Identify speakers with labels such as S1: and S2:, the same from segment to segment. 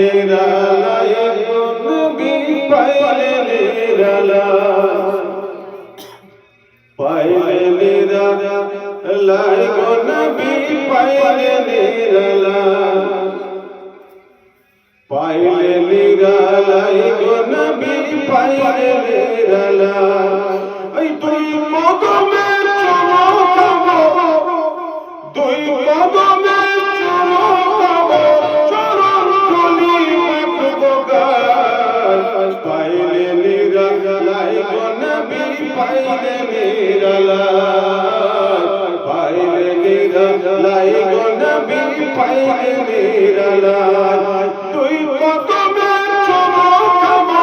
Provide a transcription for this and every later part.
S1: নিরালায় গো নবী পাইলে নিরালায়, পাইলে নিরালায় গো নবী পাইলে নিরালায়, পাইলে নিরালায় গো নবী পাইলে নিরালায়। এই দুই কদমে চমকাবো, দুই কদমে চমকাবো, চরণ ধুলি মাখবো গায়। পাইলে নিরালায় গো নবী পাইলে নিরালায়, পাইলে নিরালায় গো নবী পাইলে নিরালায়। দুই কদমে চমকাবো,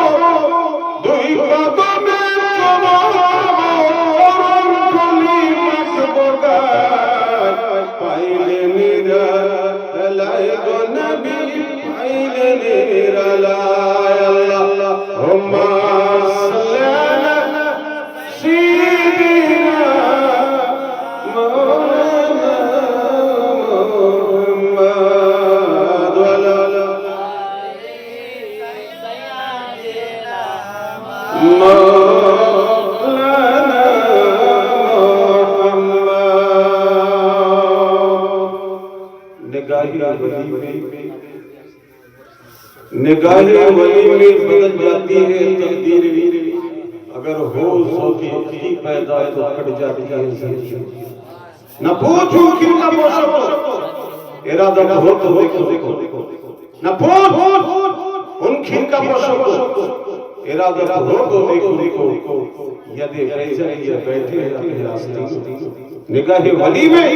S1: দুই কদমে চমকাবো, চরণ ধুলি মাখবো গায়। পাইলে নিরালায় গো নবী পাইলে নিরালায়। আল্লাহুম্মা সাল্লি আলা সাইয়্যিদিনা মাওলানা মুহাম্মদ ওয়া আলা মাওলানা মুহাম্মদ। निगाहे वली में बदल जाती है तकदीर, अगर होश होती पैदा तो कट जाती है ज़मीर। न पूछो कितना मौसम इरादा हो तो देखो, न पूछो उन खिनका मौसम इरादा हो तो देखो, यदि कैसे ये बैठे अपने रास्ते। निगाहे वली में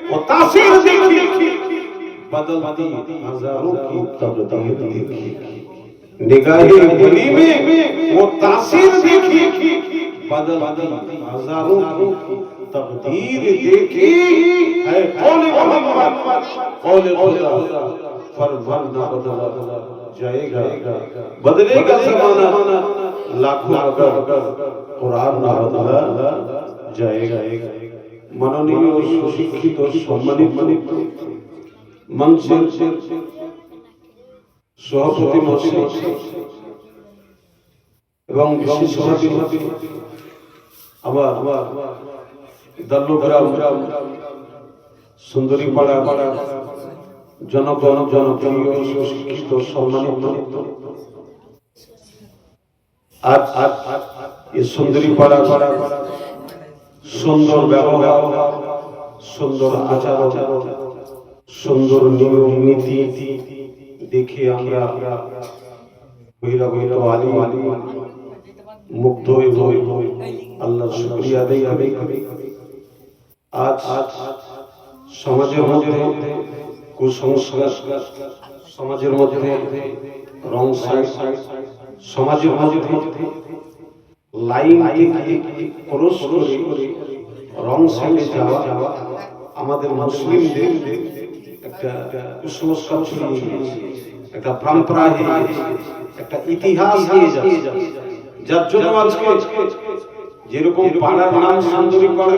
S1: वो तासीर देखी, बदलती हजारों की तब्दील देखी। निगाहे वली में वो तासीर देखी, बदलती हजारों की तब्दील देखी। है कौले मोहम्मद कौले खुदा, फरमान ना बदला जाएगा, बदलेगा ज़माना लाखों अगर कुरान ना बदला जाएगा। माननीय सुशिक्षित और सम्मानित मंचের সভাপতি মহাশয় এবং বিশেষ সভাপতি আমার দাল্লগ্রাম সুন্দরীপাড়া জনপ্রিয় সুশিক্ষিত সম্মানিত আজ এই সুন্দরীপাড়া সুন্দর ব্যবহার, সুন্দর আচার, সুন্দর নিয়ম নীতি দেখে আমরা বহিরাগত আলিম মুগ্ধ হয়ে আল্লাহর শুকরিয়া আদায় করি। আজ সমাজের মধ্যে কুসংস্কার, সমাজের মধ্যে রং সাইড, সমাজের মধ্যে লাইন ক্রস করে রং সাইডে যাওয়া আমাদের মুসলিমদের একটা কুসংস্কার ছিল, একটা পরম্পরা, একটা ইতিহাস হয়ে যায়। যার জন্য আজকে যেরকম পাড়ার নাম সুন্দরী করে,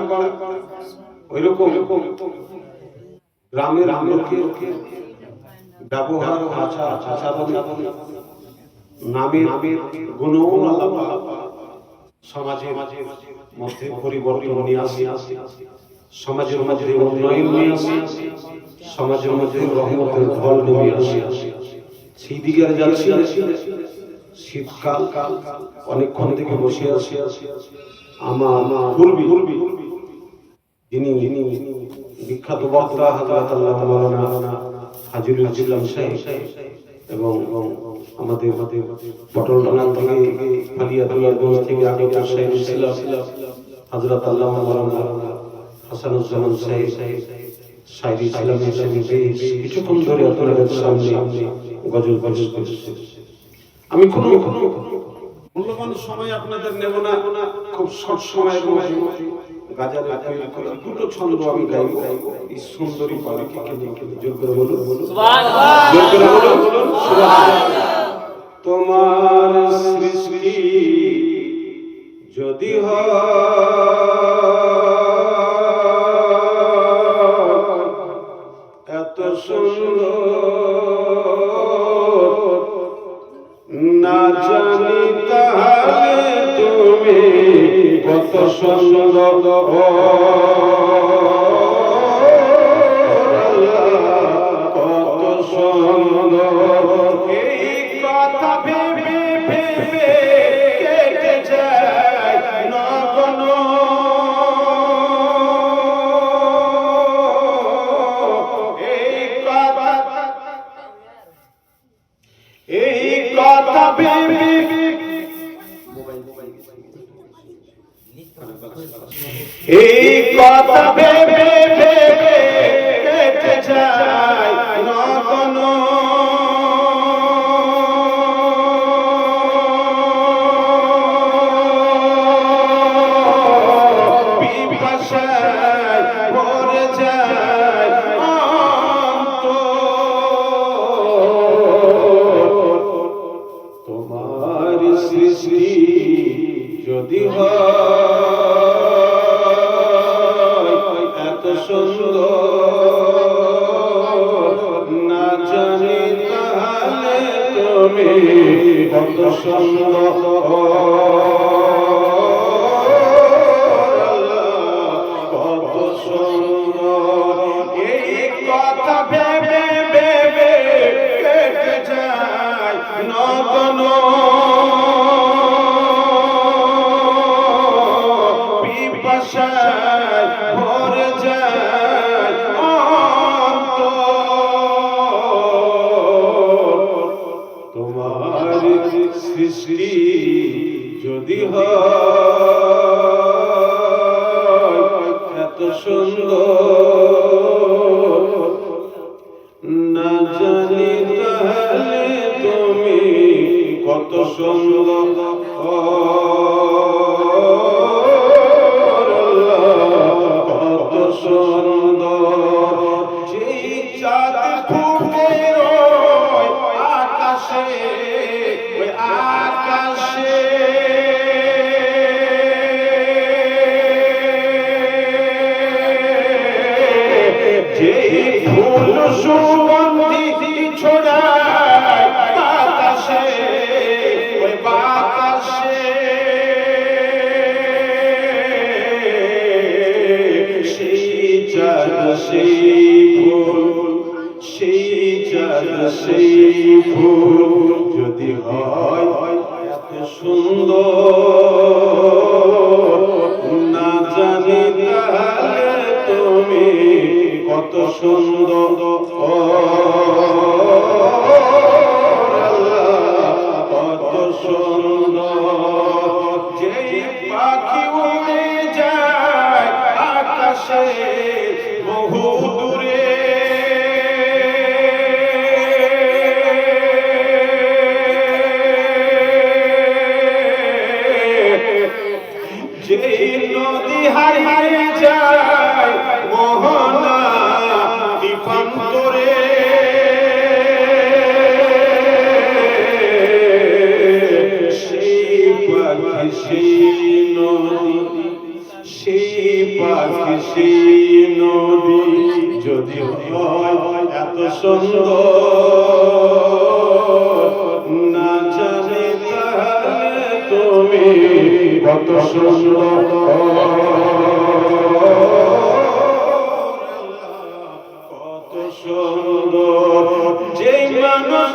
S1: ওইরকম গ্রামের লোকের ব্যবহার, আচার, নামের গুণও সমাজের মধ্যে পরিবর্তন নিয়ে আসে, সমাজের মধ্যে উন্নয়ন নিয়ে আসে, সমাজের মধ্যে রহমতের ফল নেমে আসে। সেই দিকে আর যাচ্ছি। শীতকাল অনেকক্ষণ থেকে বসে আসে। আমার পূর্বী যিনি বিখ্যাত বক্তা হযরত আল্লামা মাওলানা হাজিরুল ইসলাম সাহেব এবং আমাদের পটলডাঙ্গা থেকে ফালিয়াতুল্লাহগঞ্জ থেকে আগত সাহেব ছিলেন হযরত আল্লামা মাওলানা হাসানুজ্জামান সাহেব শায়রি ইসলামী হিসেবে কিছুক্ষণ ধরে আপনাদের সামনে গজল পেশ করছি। আমি কোনো মূল্যবান সময় আপনাদের নেব না, খুব শর্ট সময়ের মধ্যে গাজালে দুটো ছন্দ আমি গাইব। এই সুন্দরী পালকি জোর করে বলুন সুবহানাল্লাহ, জোর করে বলুন সুবহানাল্লাহ। তোমার সৃষ্টি যদি এত সুন্দর সুন্দর কত সুন্দর এই কথা ভেবে ভেবে কেটে যায় নগন এই কথা ভেবে এই কথা ভেবে ভেবে কেটে যায় নগন পিপাসায় ভরে যায় অন্তর তোমার সৃষ্টি যদি এত সুন্দর না জানি তাহলে তুমি কত সুন্দর কত সুন্দর এই কথা ভেবে ভেবে কেটে যায় নগন পিপাসায় ভরে যায় অন্তর তোমার সৃষ্টি যদি এত সুন্দর না জানি তাহলে তুমি কত সুন্দর কত সুন্দর যেই চাঁদ ফুটে আকাশে ওই আকাশে যেই ফুল সুগন্ধি ছড়ায় বাতাসে ওই বাতাসে সেই চাঁদ সেই ফুল সেই চাঁদ সেই ফুল যদি হয় এত সুন্দর না জানি তাহলে তুমি কত সুন্দর কত সুন্দর যেই পাখি উড়ে যায় আকাশে বহু দূরে যেই নদী হারিয়ে যায় মোহনা দ্বীপান্তরে সেই পাখি সেই নদী সেই পাখি সেই নদী যদি হয় এত সুন্দর না জানি তাহলে তুমি কত সুন্দর কত সুন্দর যেই মানুষ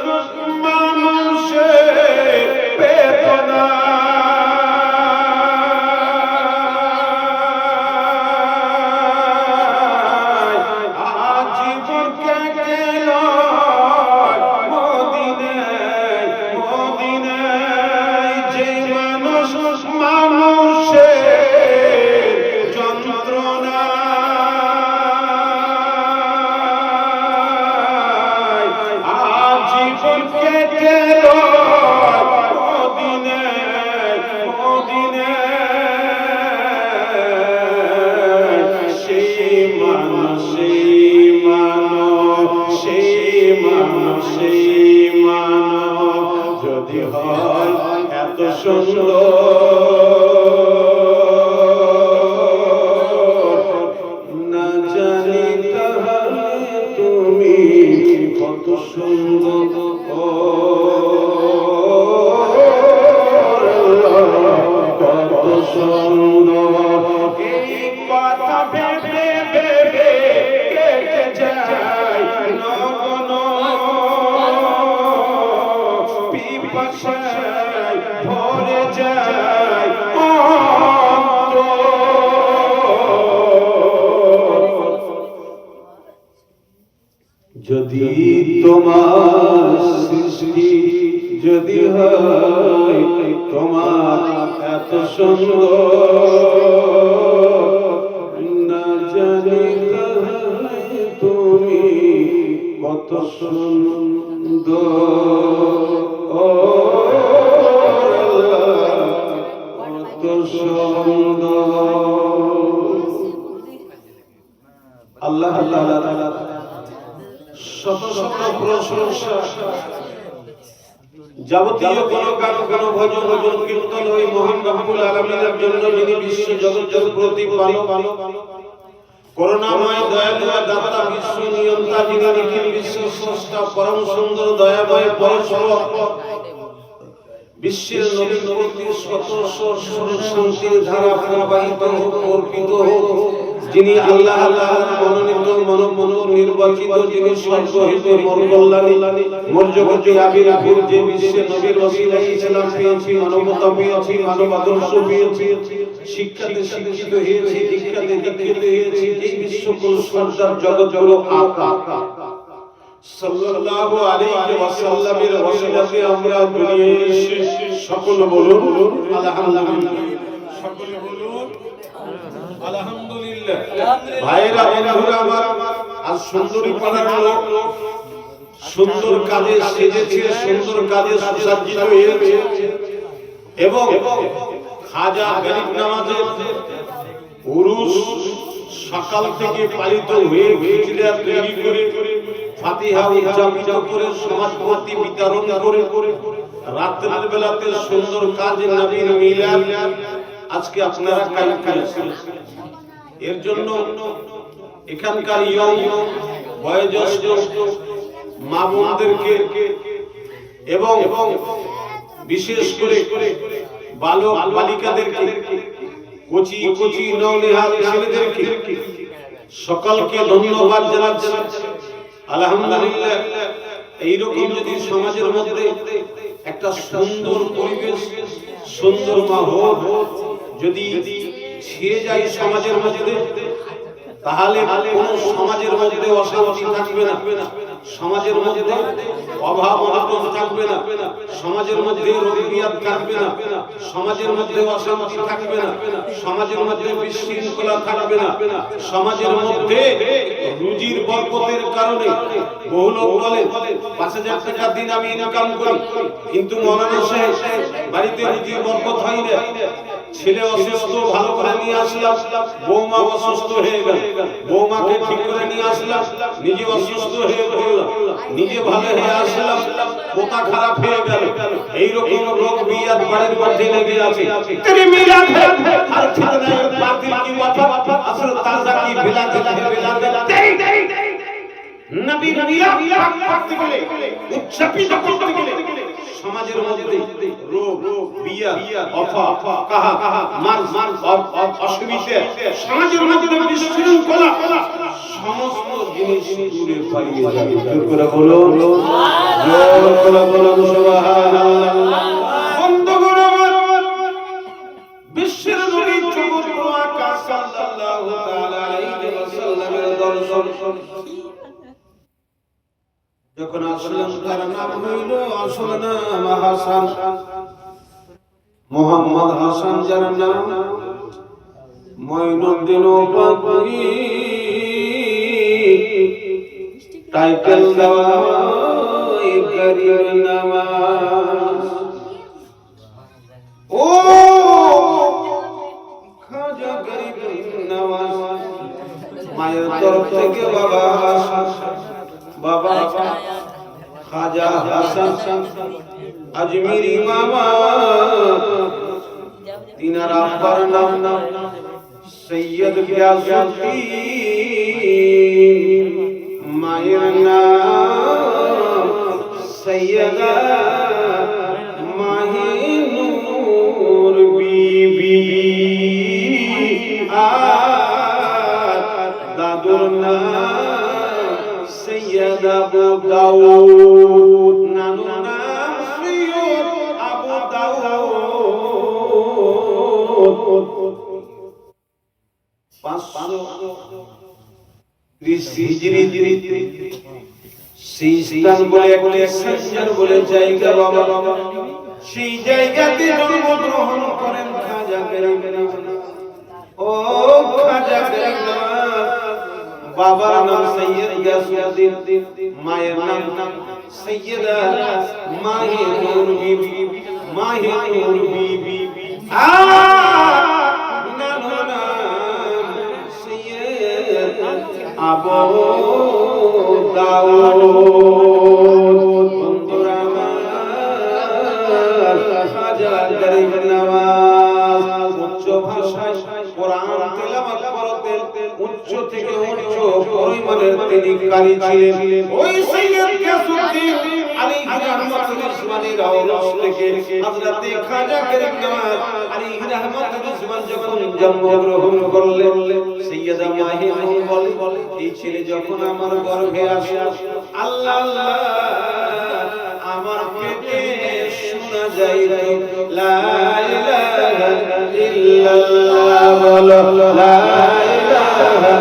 S1: মানুষের বেদনা আজীবন কেটে মদিনায় মদিনায় যেই মানুষ মানুষের যন্ত্রণা আজীবন কেটে মদিনায় মদিনায় সেই মানুষ যদি হয় এত সুন্দর না জানি তাহলে তুমি কত সুন্দর কত সুন্দর পিপাসায় ভরে যায় যদি তোমার সৃষ্টি যদি হয় তোমার এত সুন্দর না জানি তুমি কত সুন্দর কত সুন্দর আল্লাহ আল্লাহ শত শত প্রশংসা যাবতীয় কোন গান কোন ভজন ভজন কীর্তন ওই মহান রব্বুল আলামিনের জন্য যিনি বিশ্ব জগতের প্রতিপালক করুণাময় দয়ালু দাতা বিশ্ব নিয়ন্তা যিনি নিখিল বিশ্ব স্রষ্টা পরম সুন্দর দয়াময় পরমেশ্বর বিশ্বের নবীর প্রতি শত শত শান্তির ধারা প্রবাহিত হোক অর্পিত হোক যিনি আল্লাহ তাআলার মনোনীত মনোমত নির্বাচিত যিনি স্বর্গ হইতে মর্যাদানি মর্যাদাটি আবির্ভাব যে বিশ্বে নবীর ওসিলায় ইসলাম পেয়েছি মানবতা পেয়েছি মানব আদর্শ পেয়েছি শিক্ষাতে শিক্ষিত হয়েছি দীক্ষাতে দীক্ষিত হয়েছি এই বিশ্বকুল সর্দার জগৎগুলো আকা সাল্লাল্লাহু আলাইহি ওয়াসাল্লামের ওসিলাতে আমরা দুনিয়ায় এসে সকল বলুন আলহামদুলিল্লাহ সকলে বলুন আলহামদুলিল্লাহ ভাইরা বন্ধুরা আমার আজ সুন্দরী পাড়ার লোক সুন্দর কাজে সেজেছে সুন্দর কাজে সুসজ্জিত হয়েছে এবং খাজা গরিব নামাজের উরুস সকাল থেকে পালিত হয়ে খিচড়া তৈরি করে ফাতিহা উচ্চারিত করে সমাজপতি বিতরণ করে রাতের বেলাতে সুন্দর কাজ নবীর মিলাদ আজকে আপনারা কায়েম করেছেন এর জন্য এখানকার ইয়ং বয়োজ্যেষ্ঠ মা বোনদেরকে এবং বিশেষ করে বালক বালিকাদেরকে কোচি কোচি নওনেহাল ছেলেদেরকে সকলকে ধন্যবাদ জানাচ্ছি আলহামদুলিল্লাহ এইরকম যদি সমাজের মধ্যে একটা সুন্দর পরিবেশ সুন্দর মাহৌল যদি ছেয়ে যায় সমাজের মধ্যে তাহলে কোন সমাজের মধ্যে অশান্তি থাকবে না সমাজের মধ্যে অভাব অনটন থাকবে না সমাজের মধ্যে রোগ বিয়াদ থাকবে না সমাজের মধ্যে অশান্তি থাকবে না সমাজের মধ্যে বিশৃঙ্খলা থাকবে না সমাজের মধ্যে রুজির বরকতের কারণে বহু লোক বলে ৫,০০০ টাকা দিন আমি ইনকাম করি কিন্তু মৌলানা সাহেব বাড়িতে রুজির বরকত হয় না ছেলে অসুস্থ ভালো করে নিয়ে আসলাম বৌমা অসুস্থ হয়ে গেল বৌমাকে ঠিক করে নিয়ে আসলাম নিজে অসুস্থ হয়ে পড়লাম নিজে ভালো হয়ে আসলাম পোতা খারাপ হয়ে গেল এইরকম রোগ বিয়াদ বাড়ির মধ্যে লেগে আছে তেরি মিলাদ আর ফিতনা বাতিল কি ওয়াফা আসল তাজা কি বিলাদ নবী মিলাদ করতে গেলে উচ্চাপিত করতে গেলে সমাজের মধ্যে রোগ বিয়া অফা কাহা মার অসুবিধা সমাজের মধ্যে বিশৃঙ্খলা সমস্ত জিনিস দূরে পালিয়ে যাবে জোর করে বলুন জোর করে বলুন সুবহানাল্লাহ বন্ধুগণ আমার বিশ্বের নবী জগৎ আকাশ সাল্লাল্লাহু তাআলা আলাইহি ওয়াসাল্লামের দর্শন যখন আসলাম তার নাম হইল আসল নাম হাসান মোহাম্মদ হাসান যার নাম মঈনুদ্দিন ওবাদি টাইটেল দেওয়া গরিব নামাজ ও খাজা গরিব নামাজ মায়ের তরফ থেকে বাবা বাবা খাজা হাসান আজমিরি মামা তিনার আব্বার নাম সৈয়দ গিয়াসউদ্দিন মায়ের নাম সৈয়দা মাহিনুর বিবি আর দাদুর নাম সৈয়দ আবু দাউদ নানুর নাম সৈয়দ হিজরিতে সিস্তান বলে একটা সেঞ্জার বলে জায়গা বাবা, সেই জায়গাতে জন্মগ্রহণ করেন খাজা গরিব নওয়াজ। ও খাজা গরিব নওয়াজ, বাবার নাম সৈয়দ গাসিউদ্দিন, মায়ের নাম সৈয়দা মাহিনুর বিবি, মাহিনুর বিবি। নানুর নাম সৈয়দ আবু দাউদ। বন্ধুরা আমার, খাজা গরিব নওয়াজ উচ্চ ভাষায় কোরআন তেলাওয়াত করতেন, উচ্চ থেকে উচ্চ পরিমাণের তিনি কারি ছিলেন। ওই সৈয়দ গাসিউদ্দিন আলাইহি রাহমাতুল ইসমানের আওলাদ থেকে হযরত খাজা গরিব নওয়াজ আলাইহি রাহমাতুল ইসমান যখন জন্মগ্রহণ করলেন, সৈয়দা মাহিনুর বলে, এই ছেলে যখন আমার গর্ভে আসে, আল্লাহ আল্লাহ আমার পেটে শোনা যায় লা ইলাহা ইল্লাল্লাহ, বলো লা ইলাহা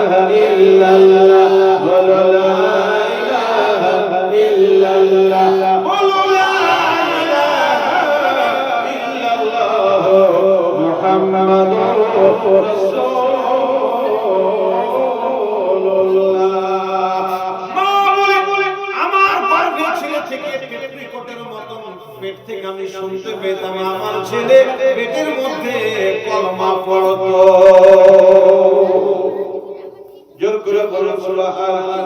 S1: ইল্লাল্লাহ, বলো লা ইলাহা ইল্লাল্লাহ, বলো লা ইলাহা ইল্লাল্লাহ মুহাম্মাদুর রাসূলুল্লাহ। মা বলে আমার গর্ভে ছেলে থেকে পেট্রিকটের মতন পেট থেকে আমি শুনতে পেতাম আমার ছেলে পেটের মধ্যে কলমা পড়তো। জোর করে বলুন সুবহানাল্লাহ।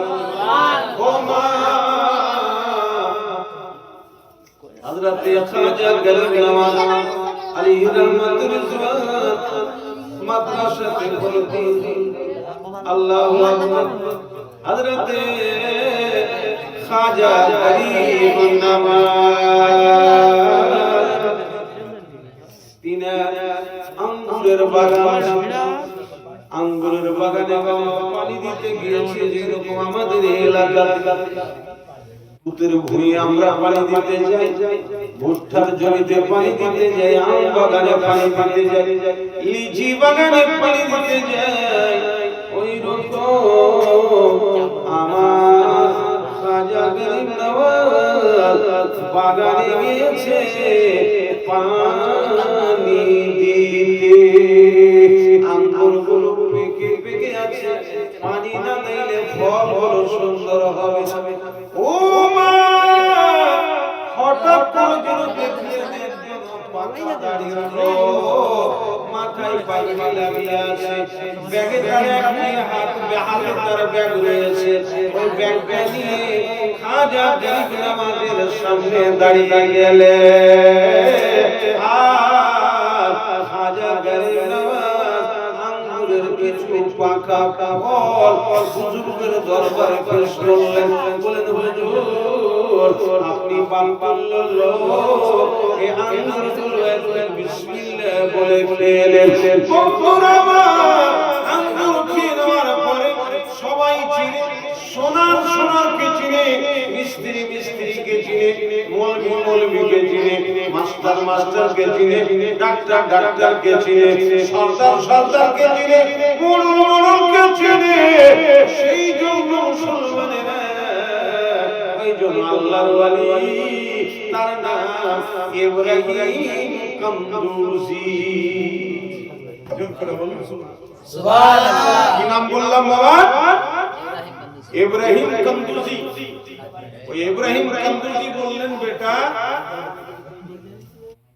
S1: ও মা, হযরত খাজা গরিব নওয়াজ আলাইহি রাহমাতুল ইসলাম মাদ্রাসাতে ভর্তি। আল্লাহু আকবার। হযরত খাজা গরিব নওয়াজ তিনার আঙ্গুরের বাগান, আঙ্গুরের বাগানে পানি দিতে গিয়েছে, যেরকম আমাদের এলাকাতে পুতের ভুঁই আমরা পানি দিতে যাই, ভুট্টার জমিতে পানি দিতে যাই, আম বাগানে পানি দিতে যাই, লিচি বাগানে পানি দিতে যাই, ওই রকম আমার খাজা গরিব নওয়াজ বাগানে গিয়েছে পানি দিতে। আঙ্গুরগুলো পেকে পেকে আছে, পানি না দিলে ফল বড় সুন্দর হবে। ও মা, হঠাৎ করে যেন দেখলে পাতা দাঁড়িয়ে মাথায় পাগড়ি লাগিয়ে আছে, ব্যাগে তার একটি হাতে তার ব্যাগ রয়েছে, ওই ব্যাগটা নিয়ে খাজা গরিব নওয়াজের সামনে দাঁড়িয়ে গেলে। আর খাজা গরিব নওয়াজ আঙ্গুরের কিছু পাকা ফল হুজুরের দরবারে পেশ করলেন। বলেন হুজুর, আপনি পান করলেন, এই আঙ্গুরগুলো একবার বিসমিল্লাহ বলে খেলেন। আঙ্গুর খেয়ে নেওয়ার পরে সবাই চিনে, সোনারকে চিনে, মিস্ত্রিকে চিনে, মৌলভীকে চিনে, মাস্টারকে চিনে, ডাক্তারকে চিনে, সর্দারকে চিনে, মোড়লকে চিনে। সেই জন্য মুসলমানেরা, এই জন্য আল্লাহর ওয়ালি, তার নাম ইব্রাহিম কামদুজি। সুবহানাল্লাহ। কি নাম বললাম বাবা? ইব্রাহিম কামদুজি। ওই ইব্রাহিম কামদুজি বললেন, বেটা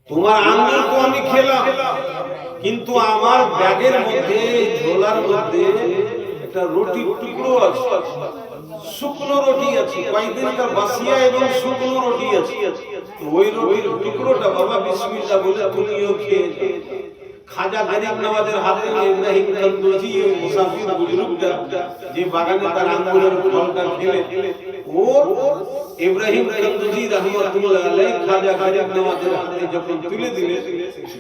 S1: তোমার আঙ্গুর তো আমি খেলাম, কিন্তু আমার ব্যাগের মধ্যে, ঝোলার মধ্যে একটা রুটির টুকরো আছে, শুকনো রুটি আছে, কয়েকদিনকার বাসিয়া এবং শুকনো রুটি আছে। ওই রুটির টুকরোটা বাবা বিসমিল্লাহ বলে তুমিও খেয়ে যাও। খাজা গরিব নওয়াজের হাতে ইব্রাহিম কামদুজি মুসাফির বুজুর্গটা যে বাগানে তার আঙ্গুরের ফলটা খেলে, ও ইব্রাহিম কামদুজি রাহমাতুল্লাহ আলাইহি খাজা গরিব নওয়াজের হাতে যখন তুলে দিলেন,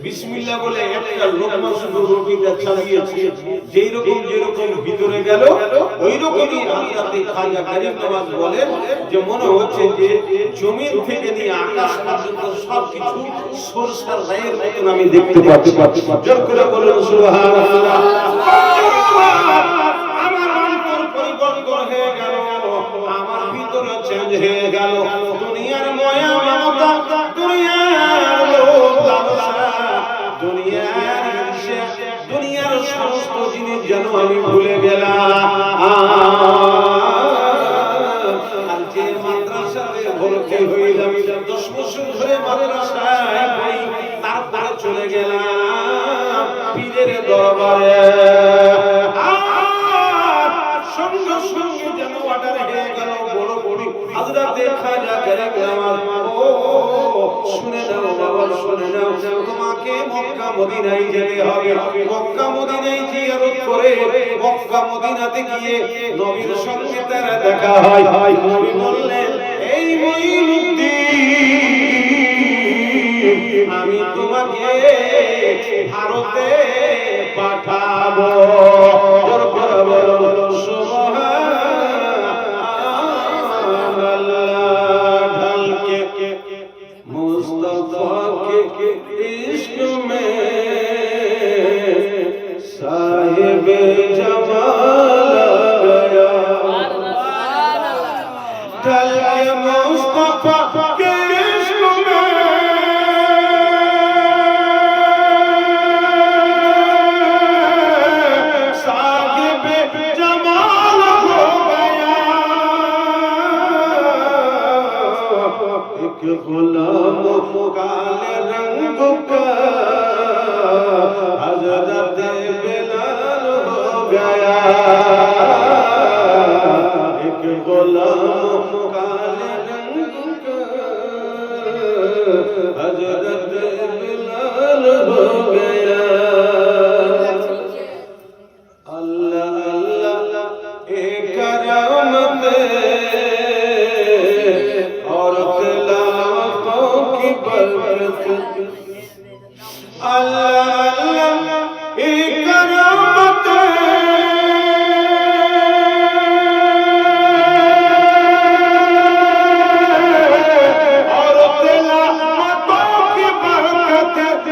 S1: বিসমিল্লাহ বলে একটা লোকমা শুধু রুটিটা চালিয়েছে, যেরকম ভিতরে গেল ওই রকমই হযরত খাজা গরিব নওয়াজ বলেন যে মনে হচ্ছে যে জমিন থেকে নিয়ে আকাশ পর্যন্ত সবকিছু সরষার রায়ের মতন আমি দেখতে পাচ্ছি। জোর করে বলুন সুবহানাল্লাহ। আমার অন্তর পরিবর্তন হয়ে গেল, আমার ভিতরে চেঞ্জ হয়ে গেল। দুনিয়ার মায়া মমতা, দুনিয়ার লোভ লালসা, দুনিয়ার ঈর্ষা, দুনিয়ার সমস্ত জিনিস যেন আমি ভুলে গেলাম। আর যে মাদ্রাসাতে ভর্তি হইলাম, 10 বছর ধরে মাদ্রাসায় পড়ি, তারপরে চলে গেলাম পীরের দরবারে। সঙ্গে সঙ্গে যেন অর্ডার হয়ে গেল, বড় বড় হযরতে খাজা গরিব আমার, ও শুনে নাও বাবা, শুনে নাও, তোমাকে মক্কা মদিনায় যেতে হবে। মক্কা মদিনায় জিয়ারত করে মক্কা মদিনাতে গিয়ে নবীর সঙ্গে তার দেখা হয়। নবী বললেন, এই মুঈনুদ্দিন, আমি তোমাকে ভারতে পাঠাবো। জোর করে বলো সুবহানাল্লাহ। ঢালকে মুস্তাফা के इश्क में साहिब जमाल गया, ढल के मुस्तफा के इश्क में साहिब जमाल हो गया। एक गुलाम काले रंग का हज़रत बिलाल हो गया। एक गुलाम काले रंग का हज़रत बिलाल हो गया। अल्लाह अल्लाह एक करमत और तिलावतों की बरकत। अल्लाह अल्लाह एक करमत और तिलावतों की बरकत।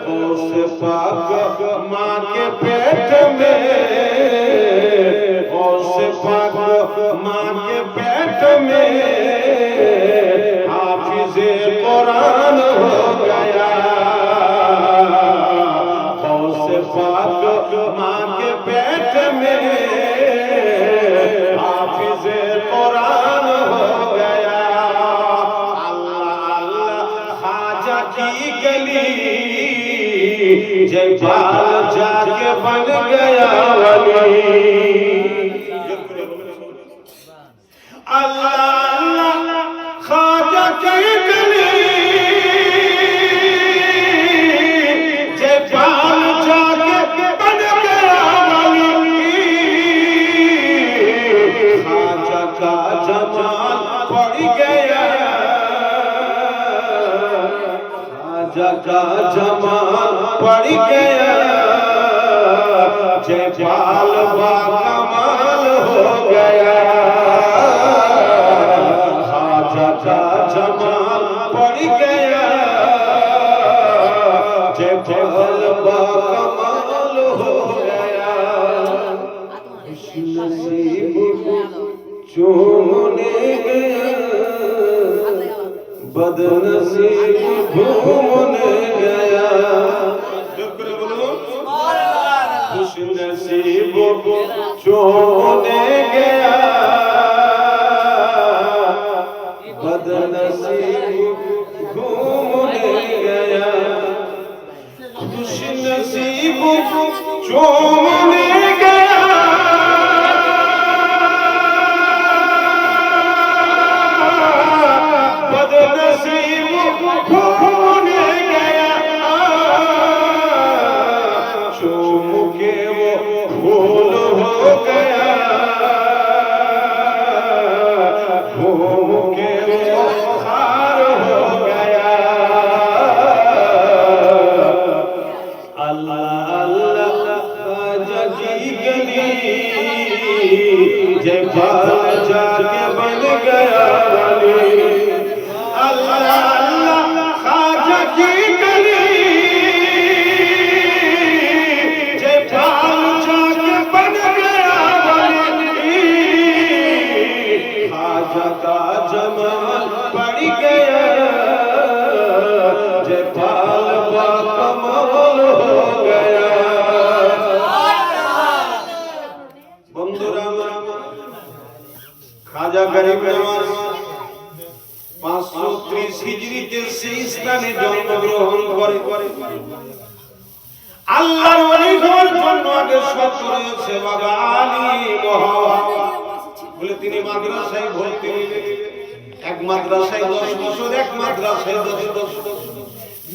S1: गौस पाक माँ के पेट में, गौस पाक माँ के पेट में हाफिज़े कुरान हो गया। गौस पाक माँ के पेट में हाफिज़े कुरान हो गया। अल्लाह अल्लाह ख्वाजा की गली जयपाल जाके बन गया वली। अल्लाह अल्लाह ख्वाजा की गली जयपाल जाके बन गया वली। ख्वाजा का जमाल पड़ गया, ख्वाजा का जमाल पड़ गया। जयपाल बा कमाल हो गया। ख्वाजा का जमाल पड़ गया, जयपाल बा कमाल हो गया। खुशनसीब चूमने गया, बदनसीब घूमने गया। खुशनसीब चूमने गया, बदनसीब घूमने गया। खुशनसीब चूमने गया, बदनसीब घूमने गया। चूम के वो फूल हो गया, घूम के वो खार हो गया। अल्लाह अल्लाह ख्वाजा की गली जयपाल जाके बन गया वली। अल्लाह अल्लाह ख्वाजा की गली जयपाल जाके बन गया जमाल पड़ गया जयपाल बा कमाल हो गया। बंधुरा खाजा गरीब नवाज 530 হিজরিতে সেই স্থানে জন্মগ্রহণ করে। আল্লাহর ওলি হওয়ার জন্য আগে শর্ত রয়েছে বাবা আলিম হওয়া। বলে তিনি মাদ্রাসায় ভর্তি হলেন। এক মাদ্রাসায় 10 বছর, এক মাদ্রাসায় 10 বছর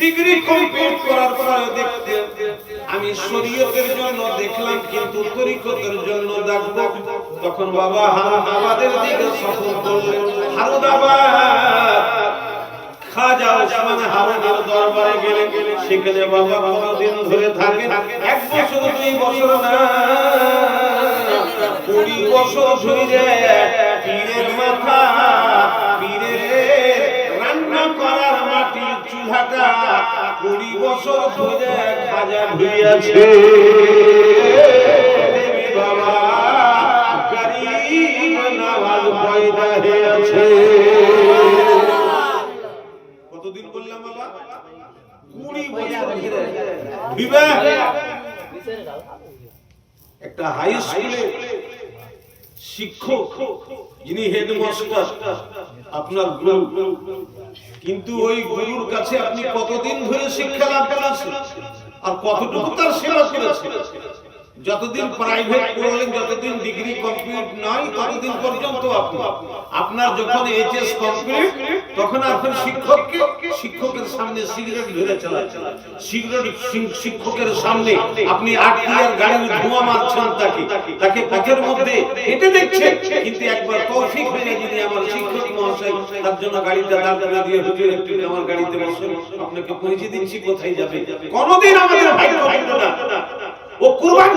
S1: ডিগ্রি কমপ্লিট করার পরে দেখতে আমি শরীয়তের জন্য দেখলাম কিন্তু তরিকতের জন্য দেখব। তখন বাবা হারুদাবাদের দিকে সফর করলেন। হারুদাবাদ খাজা ওসমান হারুনের দরবারে গেলেন। সেখানে বাবা কতদিন ধরে থাকেন? 1 বছর 2 বছর না 20 বছর ধরে পীরের মাথা, পীরের রান্না করার মাটির চুলাটা 20 বছর ধরে খাজা ধুইয়াছে। দেবী বাবা গরিব নওয়াজ পয়দা হয়েছে। কতদিন বললাম বাবা? 20 বছর ধরে। বিবাহ একটা হাই স্কুলে শিক্ষক যিনি হেডমাস্টার আপনার গুরু, কিন্তু ওই গুরুর কাছে আপনি কতদিন ধরে শিক্ষা লাভ করেছেন আর কতটুকু তার সেবা করেছেন? যতদিন প্রাইভেট পড়লেন, যতদিন ডিগ্রি কমপ্লিট নয় ততদিন পর্যন্ত আপনার যখন এইচএস কমপ্লিট তখন আপনি শিক্ষকের সামনে সিগারেট ধরে চালাচ্ছেন। সিগারেট শিক্ষকের সামনে আপনি 8 টায়ার গাড়ির ধোঁয়া মারছেন, তাকে পথের মধ্যে হেঁটে দেখছেন। কিন্তু একবার তৌফিক হয়ে যদি আমার শিক্ষক মহাশয় তার জন্য গাড়িটা দাঁড় করে দিয়ে হুজুর একটু আমার গাড়িতে বসুন, আপনাকে পৌঁছে দিচ্ছি কোথায় যাবে, কোনোদিন আমাদের ভাগ্য হইল না। ও কুরবান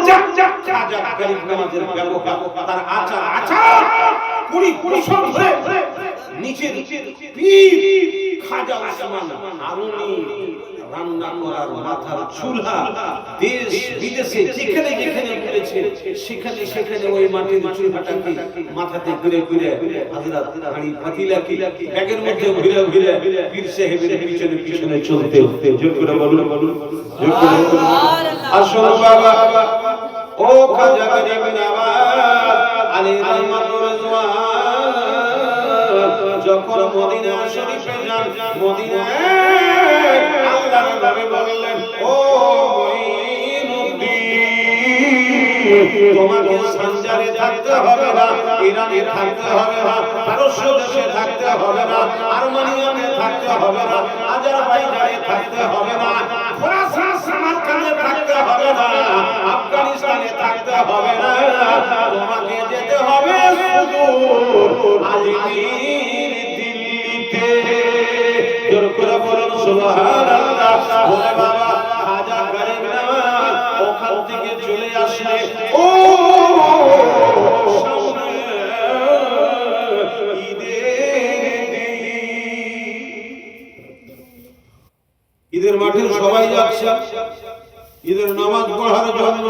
S1: খাজা গরিব নওয়াজের ব্যবহার, তার আচার 20 বছর ধরে নিচের পীর খাজা ওসমান হারুনি রান্না করার মাথার চুলা দেশ বিদেশে যেখানে যেখানে বলেছে সেখানে ওই মাটির চুলাটাকে মাথাতে ঘুরে ঘুরে হযরত হাড়ি পাতিলাকে ব্যাগের মধ্যে ঘুরে ঘুরে পীর সাহেবের পিছনে পিছনে চলতে। জোর করে বলুন, জোর করে বলুন। আসল বাবা ও খাজা গরিব নওয়াজ আলী রহমাতুর রিজওয়ান যখন মদিনা শরীফে যান, মদিনায় আল্লাহর নবী বললেন, ও তোমাকে সানজারে থাকতে হবে না, ইরানে থাকতে হবে না, পারস্য দেশে থাকতে হবে না, আর্মেনিয়াতে থাকতে হবে না, আজারবাইজানে থাকতে হবে না, খোরাসান সামারকান্দে থাকতে হবে না, আফগানিস্তানে থাকতে হবে না, তোমাকে যেতে হবে সুদূর আজমির দিল্লিতে। জোর করে বলুন সুবহানাল্লাহ। বলে বাবা খাজা গরিব নওয়াজ ওখান থেকে চলে আসলে ও ঈদের মাঠে সবাই যাচ্ছে ঈদের নামাজ পড়ার জন্য।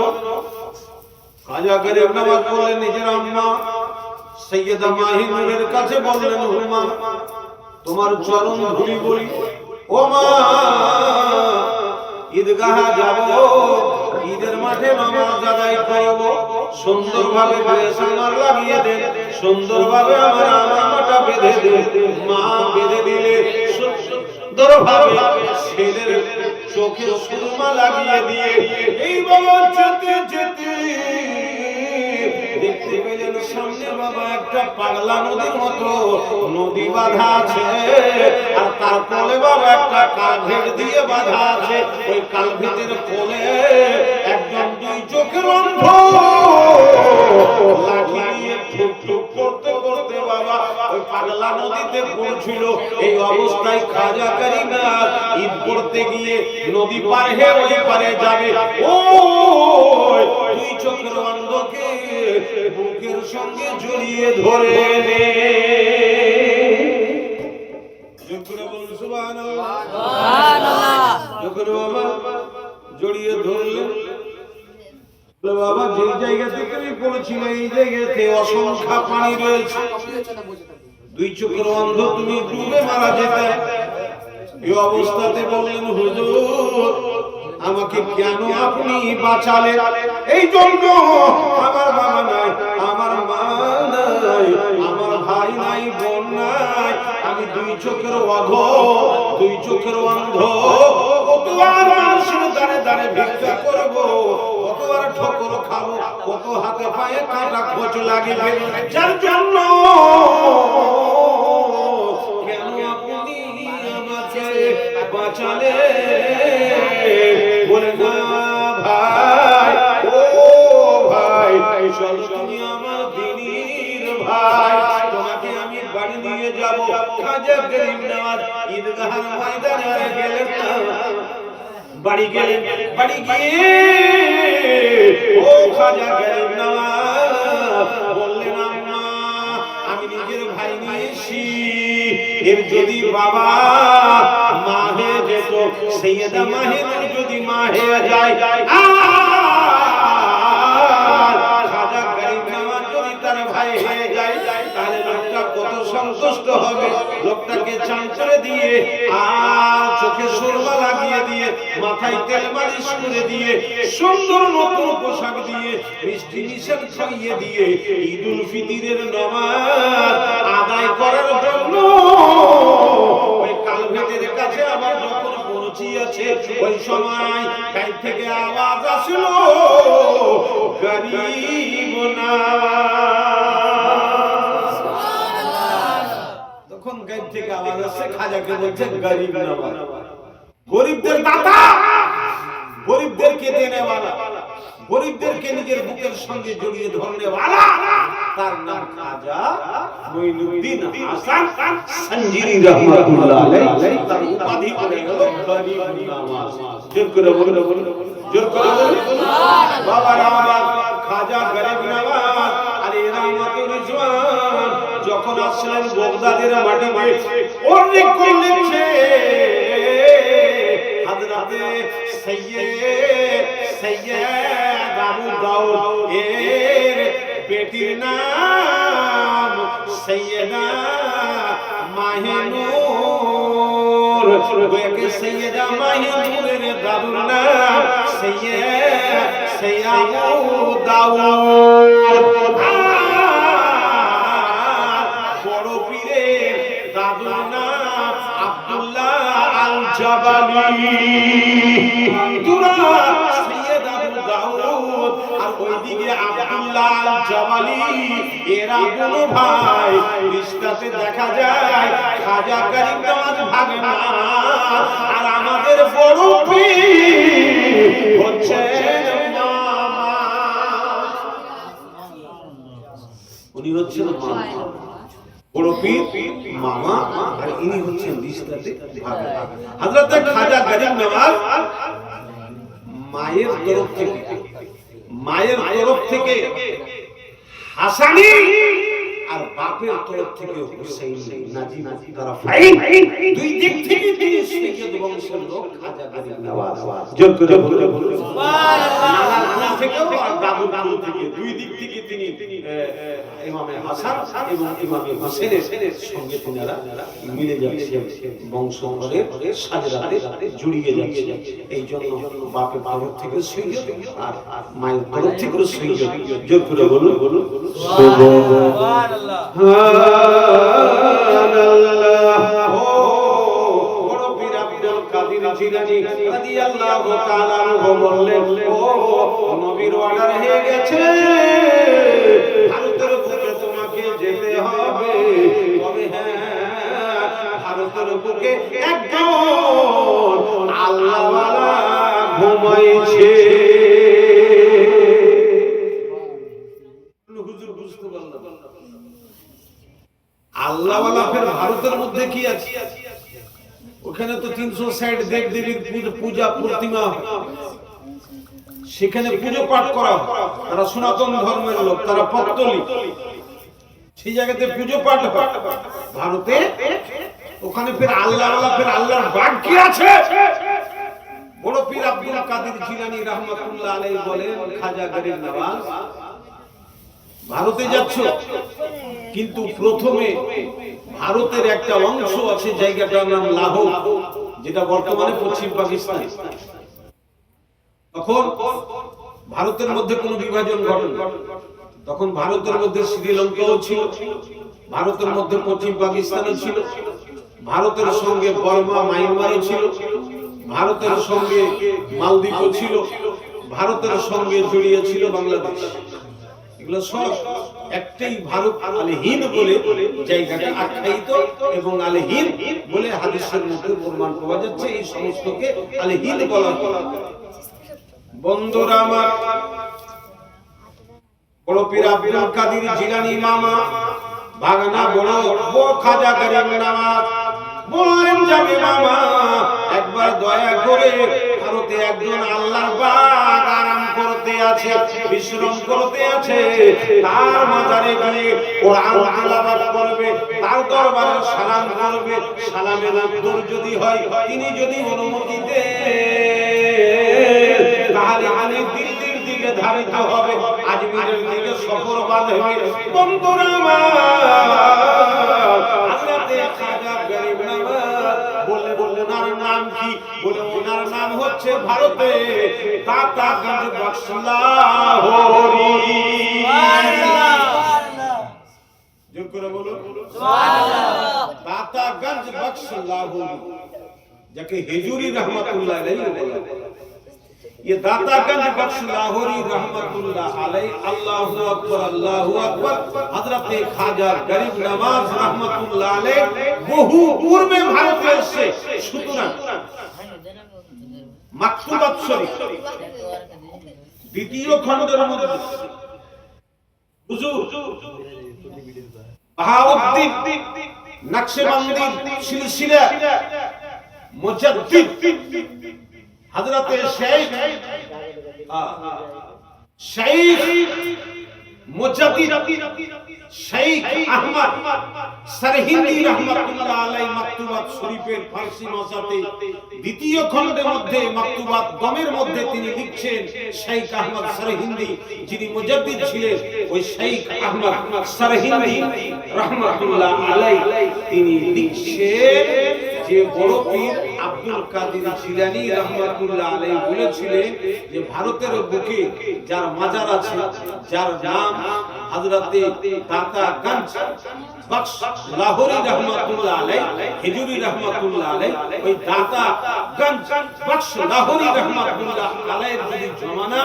S1: খাজা গরিব নওয়াজ বললেন নিজের আম্মা সৈয়দা মাহিনুরের কাছে বললেন, হুমা তোমার চরণ ধুলি বলি, ও মা ঈদগাহে যাব, ঈদের মাঠে নামাজ আদায় করব, সুন্দরভাবে ড্রেস আমার লাগিয়ে দেন, সুন্দরভাবে আমার আমাটা বেঁধে দেন। মা বেঁধে দিলে সুন্দরভাবে ছেলের চোখে সুরমা লাগিয়ে দিয়ে এই বাবা যেতে যেতে দেখতে পেলেন সামনে বাবা একটা পাগলা নদীর মতো নদী বাঁধা আছে, আর তার কোলে বাবা একটা কালভেট দিয়ে বাঁধা আছে। ওই কালভেটের কোলে একজন 2 চোখের অন্ধ লাঠি নিয়ে ঠুক ঠুক করতে করতে বাবা ওই পাগলা নদীতে পৌঁছল। এই অবস্থায় খাজা গরিব নওয়াজ ঈদ করতে গিয়ে নদী পার হয়ে ওই পারে যাবে, ও 2 চোখের অন্ধকে বুকের সঙ্গে জড়িয়ে ধরে নে। সুবহানাল্লাহ, সুবহানাল্লাহ। যখন বাবা জড়িয়ে ধরলেন, বাবা যে জায়গা থেকে পড়েছিল এই জায়গাতে অসংখ্য পানি রয়েছে। দুই চোখের অন্ধ তুমি ডুবে মারা যেতে। এই অবস্থাতে বললেন হুজুর আমাকে কেন আপনি বাঁচালেন? এই জন্য আমার বাবা নাই, আমার মা নাই, আমার ভাই নাই, বোন নাই, আমি দুই চোখের অন্ধ, দুই চোখের অন্ধ। কতবার মানুষের দ্বারে দ্বারে ভিক্ষা করবো, কতবার ঠোকর খাবো, কত হাতে পায়ে কাটা খোঁচ লাগিবে, যার জন্য কেন আপনি আমাকে বাঁচালে? বলে না ভাই, ও ভাই, চলো তুমি আমার দিনীর ভাই, তোমাকে আমি বাড়ি নিয়ে যাব। খাজা গরিব নওয়াজ ঈদগাহের ময়দানে গেলেন না, বাড়ি গেলেন, বাড়ি গিয়ে ও খাজা গরিব নওয়াজ বললেন আম্মা আমি নিজের ভাই নিয়েছি, এর যদি বাবা মা হয়ে যেত, সৈয়দা মাহিরের যদি মা হয়ে যায়, খাজা গরিব নওয়াজ যদি তার ভাই হয়ে যায়, তাহলে লোকটা কত সন্তুষ্ট হবে। লোকটাকে চান করে দিয়ে আর চোখে সুরমা লাগিয়ে দিয়ে, মাথায় তেল মালিশ করে দিয়ে, সুন্দর নতুন পোশাক দিয়ে, মিষ্টি মিশাল খাইয়ে দিয়ে ঈদুল ফিতরের নামাজ আদায় করার জন্য ওই কালভেটের কাছে আবার যখন পৌঁছিয়েছে, ওই সময় গাড়ি থেকে আওয়াজ আসলো গরিব নওয়াজ। তখন গাড়ি থেকে আওয়াজ আসছে, খাজাকে বলছে গরিব নওয়াজ, গরিবদের দাতা, গরিবদেরকে দেনেওয়ালা, গরিবদেরকে নিজের বুকের সঙ্গে জড়িয়ে ধরনেওয়ালা, তার নাম খাজা মঈনুদ্দিন হাসান সঞ্জিরি রহমাতুল্লাহ আলাইহি। তার উপাধি করে গেল গরিব নওয়াজ। জোর করে বলুন, জোর করে বলুন সুবহানাল্লাহ। বাবা আমার খাজা গরিব নওয়াজ আলী রহমাতুর রিজওয়ান যখন আসলেন বাগদাদের মাটিতে, অনেক কোন লিখছে হযরতে সৈয়দ আবু দাউদ এর বেটির নাম সৈয়দা মাহিনুর, গোয়াকে সৈয়দা মাহিনুরের দাদুর নাম সৈয়দ আবু দাউদ। বড় পীরের দাদুর নাম আব্দুল্লাহ আল জাবালি। দুরা সৈয়দ আবু দাউদ আর ওইদিকে আব্দুল্লাহ আল জাবালি, এরা দুনো ভাই। রিশতাতে দেখা যায় খাজা গরিব নওয়াজ ভাগে না, আর আমাদের বড় পীর হচ্ছেন মামা, উনি হচ্ছেন মামা, বড় পীর মামা, আর ইনি হচ্ছেন রিশতাতে ভাগে। হযরত খাজা গরিব নওয়াজ মায়ের তরফ থেকে হাসানি আর বাপের তরফ থেকে হুসাইনি নাজিব, তারা ভাই, দুই দিক থেকে তিনি সৈয়দ বংশের লোক খাজা গরিব নওয়াজ। জোর করে বলুন সুবহানাল্লাহ। নানার কোল থেকেও আর দাদুর কোল থেকে, দুই দিক থেকে তিনি ইমামে হাসান এবং ইমামে হোসেনের সঙ্গে তিনারা মিলে যাচ্ছে, বংশধরের সাজরাতে জড়িয়ে যাচ্ছে। এই জন্য বাপের তরফ থেকে সৈয়দ আর মায়ের তরফ থেকে সৈয়দ। জোর করে বলুন সুবহানাল্লাহ। বড় পীর আব্দুল কাদের জিলানী রাদিয়াল্লাহু তাআলা আনহু বললেন, ও নবীর অর্ডার হয়ে গেছে, ভারতের বুকে তোমাকে যেতে হবে। তবে হ্যাঁ, ভারতের বুকে একজন আল্লাহওয়ালা ঘুমাইছে। হুজুর বুঝতে পারলাম আল্লাহওয়ালা ফের ভারতের মধ্যে কি আছে? ওখানে তো 360 দেব দেবীর পূজা প্রতিমা, সেখানে পুজো পাঠ করা, তারা সনাতন ধর্মের লোক, তারা পত্তলিক, সেই জায়গাতে পুজো পাঠ হয়। ভারতে ওখানে ফের আল্লাহওয়ালা, ফের আল্লাহর বাগ কি আছে? বড় পীর আব্দুল কাদের জিলানী রাহমাতুল্লাহ আলাইহি বলেন, খাজা গরিব নওয়াজ
S2: ভারতে যাচ্ছ, কিন্তু প্রথমে ভারতের একটা অংশ আছে, জায়গাটার নাম লাহোর, যেটা বর্তমানে পশ্চিম পাকিস্তান। তখন ভারতের মধ্যে কোনো বিভাজন ঘটেনি। তখন ভারতের মধ্যে শ্রীলঙ্কাও ছিল, ভারতের মধ্যে পশ্চিম পাকিস্তানও ছিল, ভারতের সঙ্গে বর্মা মায়ানমারও ছিল, ভারতের সঙ্গে মালদ্বীপও ছিল, ভারতের সঙ্গে জড়িয়ে ছিল বাংলাদেশ। এগুলো সব একটাই ভারত আলে হিন্দ বলে জায়গাটা আখ্যায়িত, এবং আলে হিন্দ বলে হাদিসের মধ্যে প্রমাণ পাওয়া যাচ্ছে এই সমস্তকে আলে হিন্দ বলা হয়। বন্ধুরা আমার, বড় পীর আব্দুল কাদের জিলানী মামা ভাগনা বড় খাজা গরিব নওয়াজ বললেন, যাবে মামা একবার দয়া করে, ভারতে একজন আল্লাহর বাগ আরাম করতে আছে, বিশ্রাম করতে আছে, তার মাজারে গিয়ে কোরআন তেলাওয়াত করবে, তার দরবারে সালাম করবে। সালামের উত্তর যদি হয়, তিনি যদি অনুমতি দেন, তাহলে আলী দিল্লির দিকে ধাবিত হবে, আজমিরের দিকে সফর বাঁধবে। বন্ধুরা আমার, হযরতে খাজা গরিব নওয়াজ বললেন, ওনার নাম কি? বলে, ওনার নাম হচ্ছে ভারতে দাতাগঞ্জ বক্স লাহোরি। জোর করে বলুন সুবহানাল্লাহ। দাতাগঞ্জ বক্স লাহোরি, যাকে হেজুরি রহমাতুল্লাহ আলাইহি বলা হয়। ये दातागंज बख्श लाहौरी रहमतुल्लाह अलैह, अल्लाहु अकबर अल्लाहु अकबर, हजरते खाजा गरीब नवाज रहमतुल्लाह अलैह বহু পূর্বে ভারতে এসে, সুতরাং মাকতুবাত শরীফ দ্বিতীয় খণ্ডের মধ্যে হুজুর বাহাউদ্দিন নকশবন্দি সিলসিলা মুজাদ্দিদ हजरत शेख मुजद्दिद शेख अहमद सरहिंदी रहमतुल्लाह अलैहि মাকতুবাত শরীফের ফারসি ভাষাতে দ্বিতীয় খণ্ডের মধ্যে মাকতুবাত গমের মধ্যে তিনি লিখছেন, শেখ আহমদ সরহিন্দি যিনি মুজাদ্দিদ ছিলেন, ওই শেখ আহমদ সরহিন্দি রহমাতুল্লাহ আলাইহি তিনি লিখছেন যে বড় পীর আব্দুল কাদের জিলানী রহমাতুল্লাহ আলাইহি বলেছিলেন যে ভারতের বুকে যার মাজার আছে, যার নাম হযরতে দাতাগঞ্জ বক্স লাহোরি রহমাতুল্লাহ আলাইহি, হেজুরি রহমাতুল্লাহ আলাইহি, ওই দাতাগঞ্জ বক্স লাহোরি রহমাতুল্লাহ আলাইহির যদি জমানা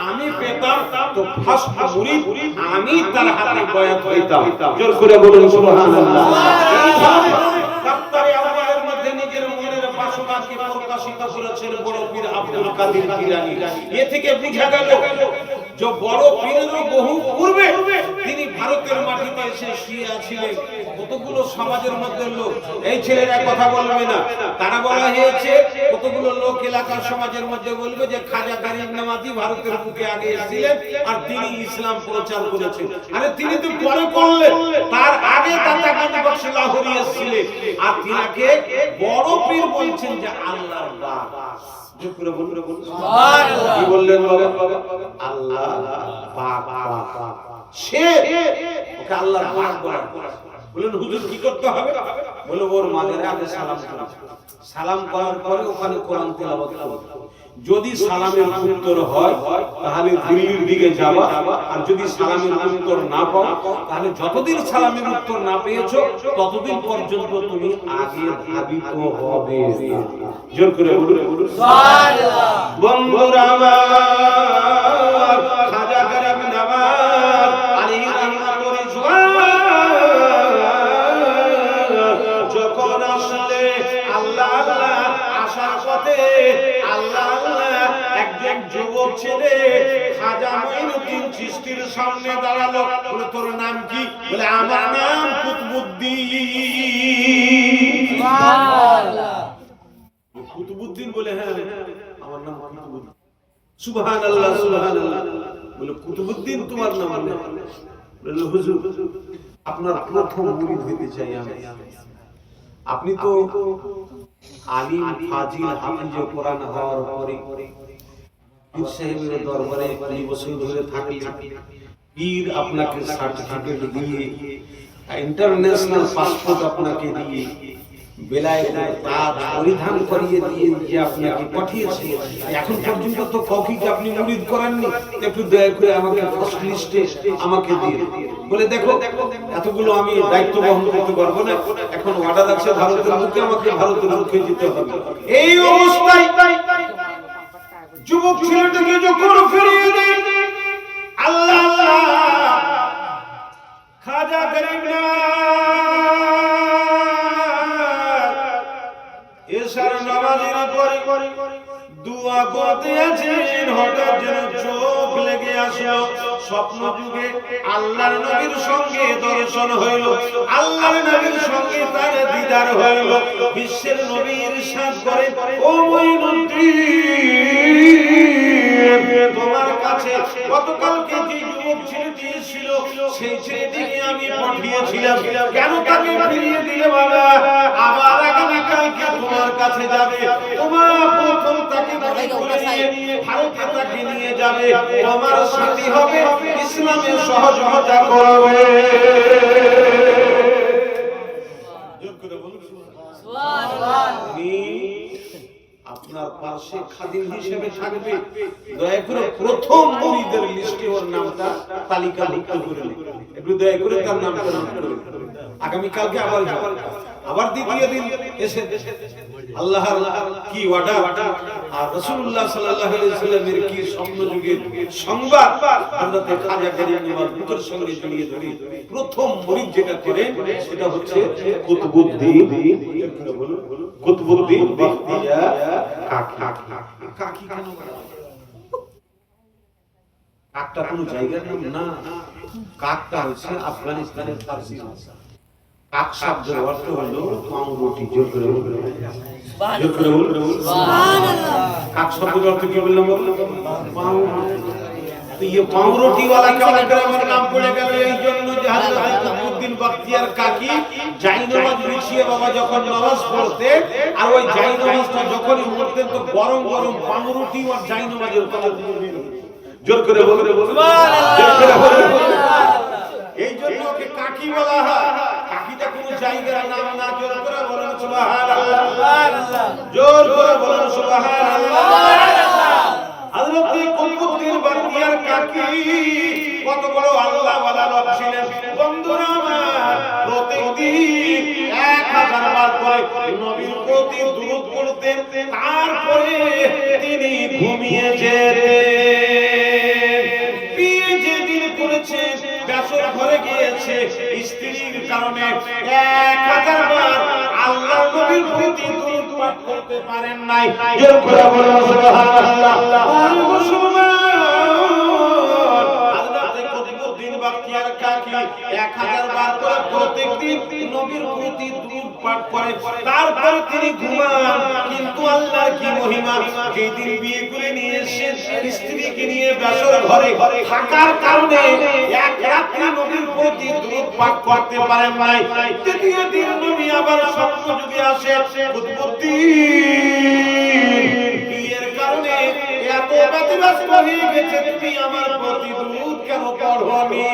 S2: আমি পেতাম তো ফার্স্ট মুরিদ আমি তার হাতে বয়াত হইতাম। জোর করে বলুন সুবহানাল্লাহ। নিজের মনের বাসনাকে প্রকাশিত করেছেন বড় পীর আব্দুল কাদের জিলানী। এ থেকে বোঝা গেল যে বড় পীরেরও বহু পূর্বে তিনি ভারতের মাটিতে এসে শুয়ে আছিলেন। কতগুলো সমাজের মধ্যে লোক, এই ছেলেরা কথা বলবে না, তারা বলা হয়েছে কতগুলো লোক এলাকার সমাজের মধ্যে বলবে যে খাজা গরিব নওয়াজি ভারতের বুকে আগে এসেছিলেন আর তিনি ইসলাম প্রচার করেছেন। আরে তিনি তো পরে করলেন, তার আগে দাতাগঞ্জ বক্স লাহোরি এসেছিলেন, আর তিনাকে বড় পীর বলছেন যে আল্লাহর বাগ। জোর করে বলুন সুবহানাল্লাহ। কি বললেন বাবা? আল্লাহ পাক পাক, সে ওকে আল্লাহর বাগ বলা। বলেন হুজুর কি করতে হবে? বলে ওর মাজারে আগে সালাম করো, সালাম করার পরে ওখানে কোরআন তেলাওয়াত করো। যদি সালামের উত্তর হয় তাহলে দিল্লির দিকে যাবা, আর যদি সালামের উত্তর না পাও তাহলে যতদিন সালামের উত্তর না পেয়েছো ততদিন পর্যন্ত তুমি আগে ধাবিত হবে। জোর করে বলুন সুবহানাল্লাহ। বন্ধুরা আমার, খাজা গরিব নওয়াজ আলাইহি রাহমাতুল্লাহ যখন আসলে আল্লাহ আল্লাহ আসার পথে আল্লাহ আল্লাহ একজন যুবক ছেলে খাজা মঈনুদ্দিন চিশতির সামনে দাঁড়ালো। বলে তোর নাম কি? বলে আমার নাম কুতুবউদ্দিন। সুবহানাল্লাহ। কুতুবউদ্দিন বলে হ্যাঁ আমার নাম কুতুবউদ্দিন। সুবহানাল্লাহ সুবহানাল্লাহ। বলে কুতুবউদ্দিন তোমার নাম? বলে হুজুর আপনার প্রথম মুরিদ হতে চাই আমি। আপনি তো আলিম ফাজিল হাফিজে কোরআন হওয়ার পরে পীর সাহেবের দরবারে 20 বছর ধরে থাকলেন,
S1: পীর আপনাকে সার্টিফিকেট দিয়ে, ইন্টারন্যাশনাল পাসপোর্ট আপনাকে দিয়ে, বেলায়েতের তাজ পরিধান করিয়ে দিয়ে যে আপনাকে পাঠিয়েছে, এখন পর্যন্ত তো কাউকে আপনি মুরিদ করেননি। একটু দয়া করে আমাকে ফার্স্ট লিস্টে আমাকে দিয়ে বলে দেখো, এতগুলো আমি দায়িত্ব বহন করতে পারবো না, এখন অর্ডার আছে ভারতের মুখে, আমাকে ভারতের মুখে যেতে হবে। এই অবস্থায় যুবক ছেলেটাকে যখন ফিরিয়ে দেন, আল্লাহ আল্লাহ খাজা গরিব না এশার নামাজের পরে দুয়া করতে আছেন, হঠাৎ যেন চোখ লেগে আসলো। স্বপ্ন যুগে আল্লাহর নবীর সঙ্গে দর্শন হইল, আল্লাহর নবীর সঙ্গে তার দিদার হইল। বিশ্বের নবী ইরশাদ করেন, ও মুঈনুদ্দিন, তোমার কাছে গতকালকে যে যুবক ছেলেটি ছিল, সেই ছেলেটিকে আমি পাঠিয়েছিলাম, কেন তাকে ফিরিয়ে দিলে বাবা? আবার আগামীকালকে তোমার কাছে যাবে, তোমার প্রথম তাকে ভারতে তাকে নিয়ে যাবে, তোমার সাথী হবে, ইসলামে সহযোগিতা করবে। আপনার পাশে খাদিম হিসেবে থাকবে, দয়া করে প্রথম মুরিদের লিস্টে ওর নামটা তালিকাভুক্ত করে নেবেন, একটু দয়া করে তার নামটা নোট করে নেবেন। আগামী কালকে আবার দ্বিতীয় দিন এসে আল্লাহর কি ওয়াদা আর রাসূলুল্লাহ সাল্লাল্লাহু আলাইহি ওয়াসাল্লামের কি স্বপ্ন যুগের সংবাদ হযরত খাজা গরিব নওয়াজ বুতের সঙ্গে জড়িয়ে ধরে প্রথম মুরিদ যেটা করেন সেটা হচ্ছে কুতুবউদ্দিন বখতিয়ার কাকি। কেন কাকটা কোনো জায়গার নাম না, কাকটা হচ্ছে আফগানিস্তানের ফার্সি ভাষা। কাক শব্দের অর্থ হলো পাউরুটি। জোর করে বলুন সুবহানাল্লাহ। কাক শব্দের অর্থ কি বললাম? পাউরুটি। তো এই পাউরুটি वाला কেমন করে আমার নাম পড়ে গেল? এই জন্য যে হযরত কুতুবউদ্দিন বখতিয়ার কাকি জায়নামাজ বিছিয়ে বাবা যখন নামাজ পড়তে, আর ওই জায়নামাজটা যখনই পড়তেন তো গরম গরম পাউরুটি আর জায়নামাজের কথা জোর করে বলুন সুবহানাল্লাহ। এই জন্য ওকে কাকি বলা হয়। কাকিটা কোনো জায়গার নাম না, জোর করে বলুন সুবহানাল্লাহ, জোর করে বলুন সুবহানাল্লাহ। হযরত কুতুবউদ্দিন বখতিয়ার কাকি কত বড় আল্লাহ ওয়ালা লোক ছিলেন বন্ধুরা আমার। প্রতিদিন 1000 বার করে নবীর প্রতি দুরূদ পড়তেন, তারপরে তিনি ঘুমিয়ে যেতেন। বিয়ে যেদিন করেছে, বেসর ঘরে গিয়েছে, স্ত্রীর কারণে 1000 বার আল্লাহ নবীর প্রতি দুরূদ পাঠ করতে পারেন নাই। জোর করে বলুন সুবহানাল্লাহ। মুসলমান হযরত কুতুবউদ্দিন বখতিয়ার কাকি 1000 বার করে প্রত্যেকদিন নবীর প্রতি দুরূদ পাঠ করে, তারপরে তিনি ঘুমান। কিন্তু আল্লাহর কি মহিমা, যেদিন বিয়ে করে নিয়ে এসেছেন স্ত্রীকে নিয়ে বেসর ঘরে থাকার কারণে এক রাত্রি নবীর প্রতি দুরূদ পাঠ করতে পারেন নাই। তৃতীয় দিন নবী আবার স্বপ্ন যুগে আসে, কুতুবউদ্দিন বিয়ের কারণে এত ব্যতিব্যস্ত হয়ে গেছে, তুমি আমার প্রতি দুরূদ কেন পড়নি?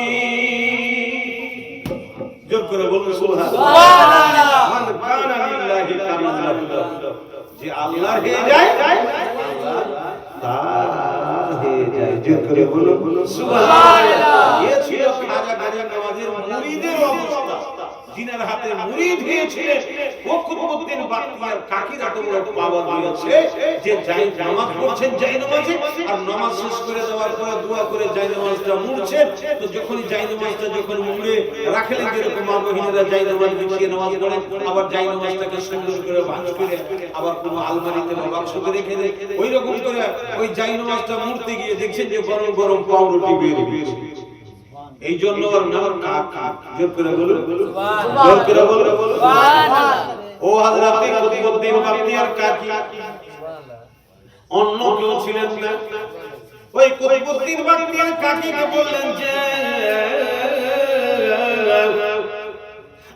S1: জোর করে বলুন সুবহানাল্লাহ। মান কানা লিল্লাহি কানা লাহু, যে আল্লাহর হয়ে যায় তার হয়ে যায়। জোর করে বলুন সুবহানাল্লাহ। এই ছিল খাজা গরিব নওয়াজের মুরিদের অবস্থা। জিনার হাতে মুরিদ হয়েছিলেন ও কুতুবউদ্দিন বখতিয়ার কাকির এত বড় পাওয়ার হয়েছে যে যাই নামাজ পড়ছেন যাই নামাজে, আর নামাজ শেষ করে দেওয়ার পরে দোয়া করে যাই নামাজটা মুড়ছেন। তো যখনই যাই নামাজটা যখন মুড়ে রাখলেন, যেরকম মা বহিনীরা যাই নামাজ বিছিয়ে নামাজ পড়েন, আবার যাই নামাজটাকে সুন্দর করে ভাঁজ করে আবার কোনো আলমারিতে বা বাক্সতে রেখে দেয়, ওই রকম করে ওই যাই নামাজটা মুড়তে গিয়ে দেখছেন যে গরম গরম পাউরুটি বের হয়েছে। এই জন্য ওর নাম কাক। জোর করে বলুন সুবহানাল্লাহ, জোর করে বলুন সুবহানাল্লাহ। ও হযরত কুতুবউদ্দিন বখতিয়ার কাকি অন্য কেউ ছিলেন না। ওই কুতুবউদ্দিন বখতিয়ার কাকিকে বললেন যে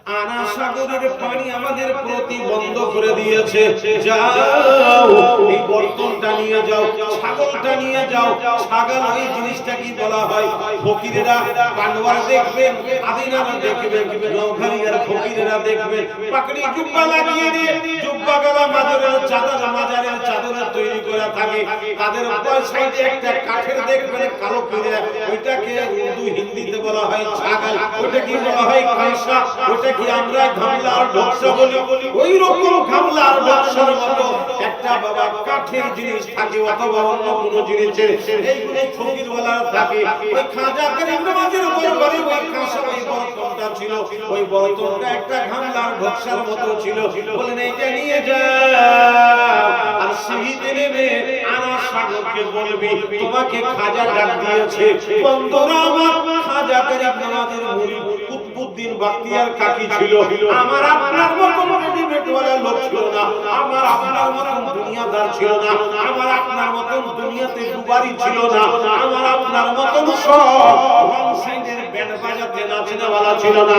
S2: আনা সাগরের পানি আমাদের প্রতিবন্ধ করে দিয়েছে। যাও এই বর্তনটা নিয়ে যাও, ছাগলটা নিয়ে যাও। ছাগল ওই জিনিসটা কি বলা হয়? ফকিরেরা পানওয়ার দেখবেন, আদিনারা দেখবেন, নওঘারিয়ার ফকিরেরা দেখবেন পাকড়ি জুব্বা লাগিয়ে দিয়ে জুব্বা গলা মাজারের চাদরের তৈরি করা থাকে। তাদের উপর সাইডে একটা কাঠের দেখবেন কালো করে, ওইটাকে উর্দু হিন্দিতে বলা হয় ছাগল, ওটা কি বলা হয়? কাঁসা। ওটা কি আমরা গামলা আর ঢকসা বলি? ওই রকম গামলা আর ঢকসার মতো একটা বাবা কাঠের জিনিস থাকে অথবা অন্য কোনো জিনিসের, এইগুলো ফকিরওয়ালা থাকে। ওই খাজা করিম নওয়াজের দরবারে ওই কাঁসা ওই বর্তনটা ছিল, ওই বর্তনটা একটা গামলা আর ঢকসার মতো ছিল। বলেন এইটা নিয়ে যাও, আর শহীদে নেবে আনা সাগরকে বলবি তোমাকে খাজা ডাক দিয়েছে। বন্ধুরা আমার, খাজা করিম নওয়াজের মুরিদ কুতুবউদ্দিন বখতিয়ার কাকি ছিল। আমার আপনার মতন রেডিমেডওয়ালা লোক ছিল না, আমার আপনার মতন দুনিয়াদার ছিল না, আমার আপনার মতন দুনিয়াতে দুবারি ছিল না, আমার আপনার মতন সব রং সাইডের ব্যান্ড বাজাতে নাচনেওয়ালা ছিল না,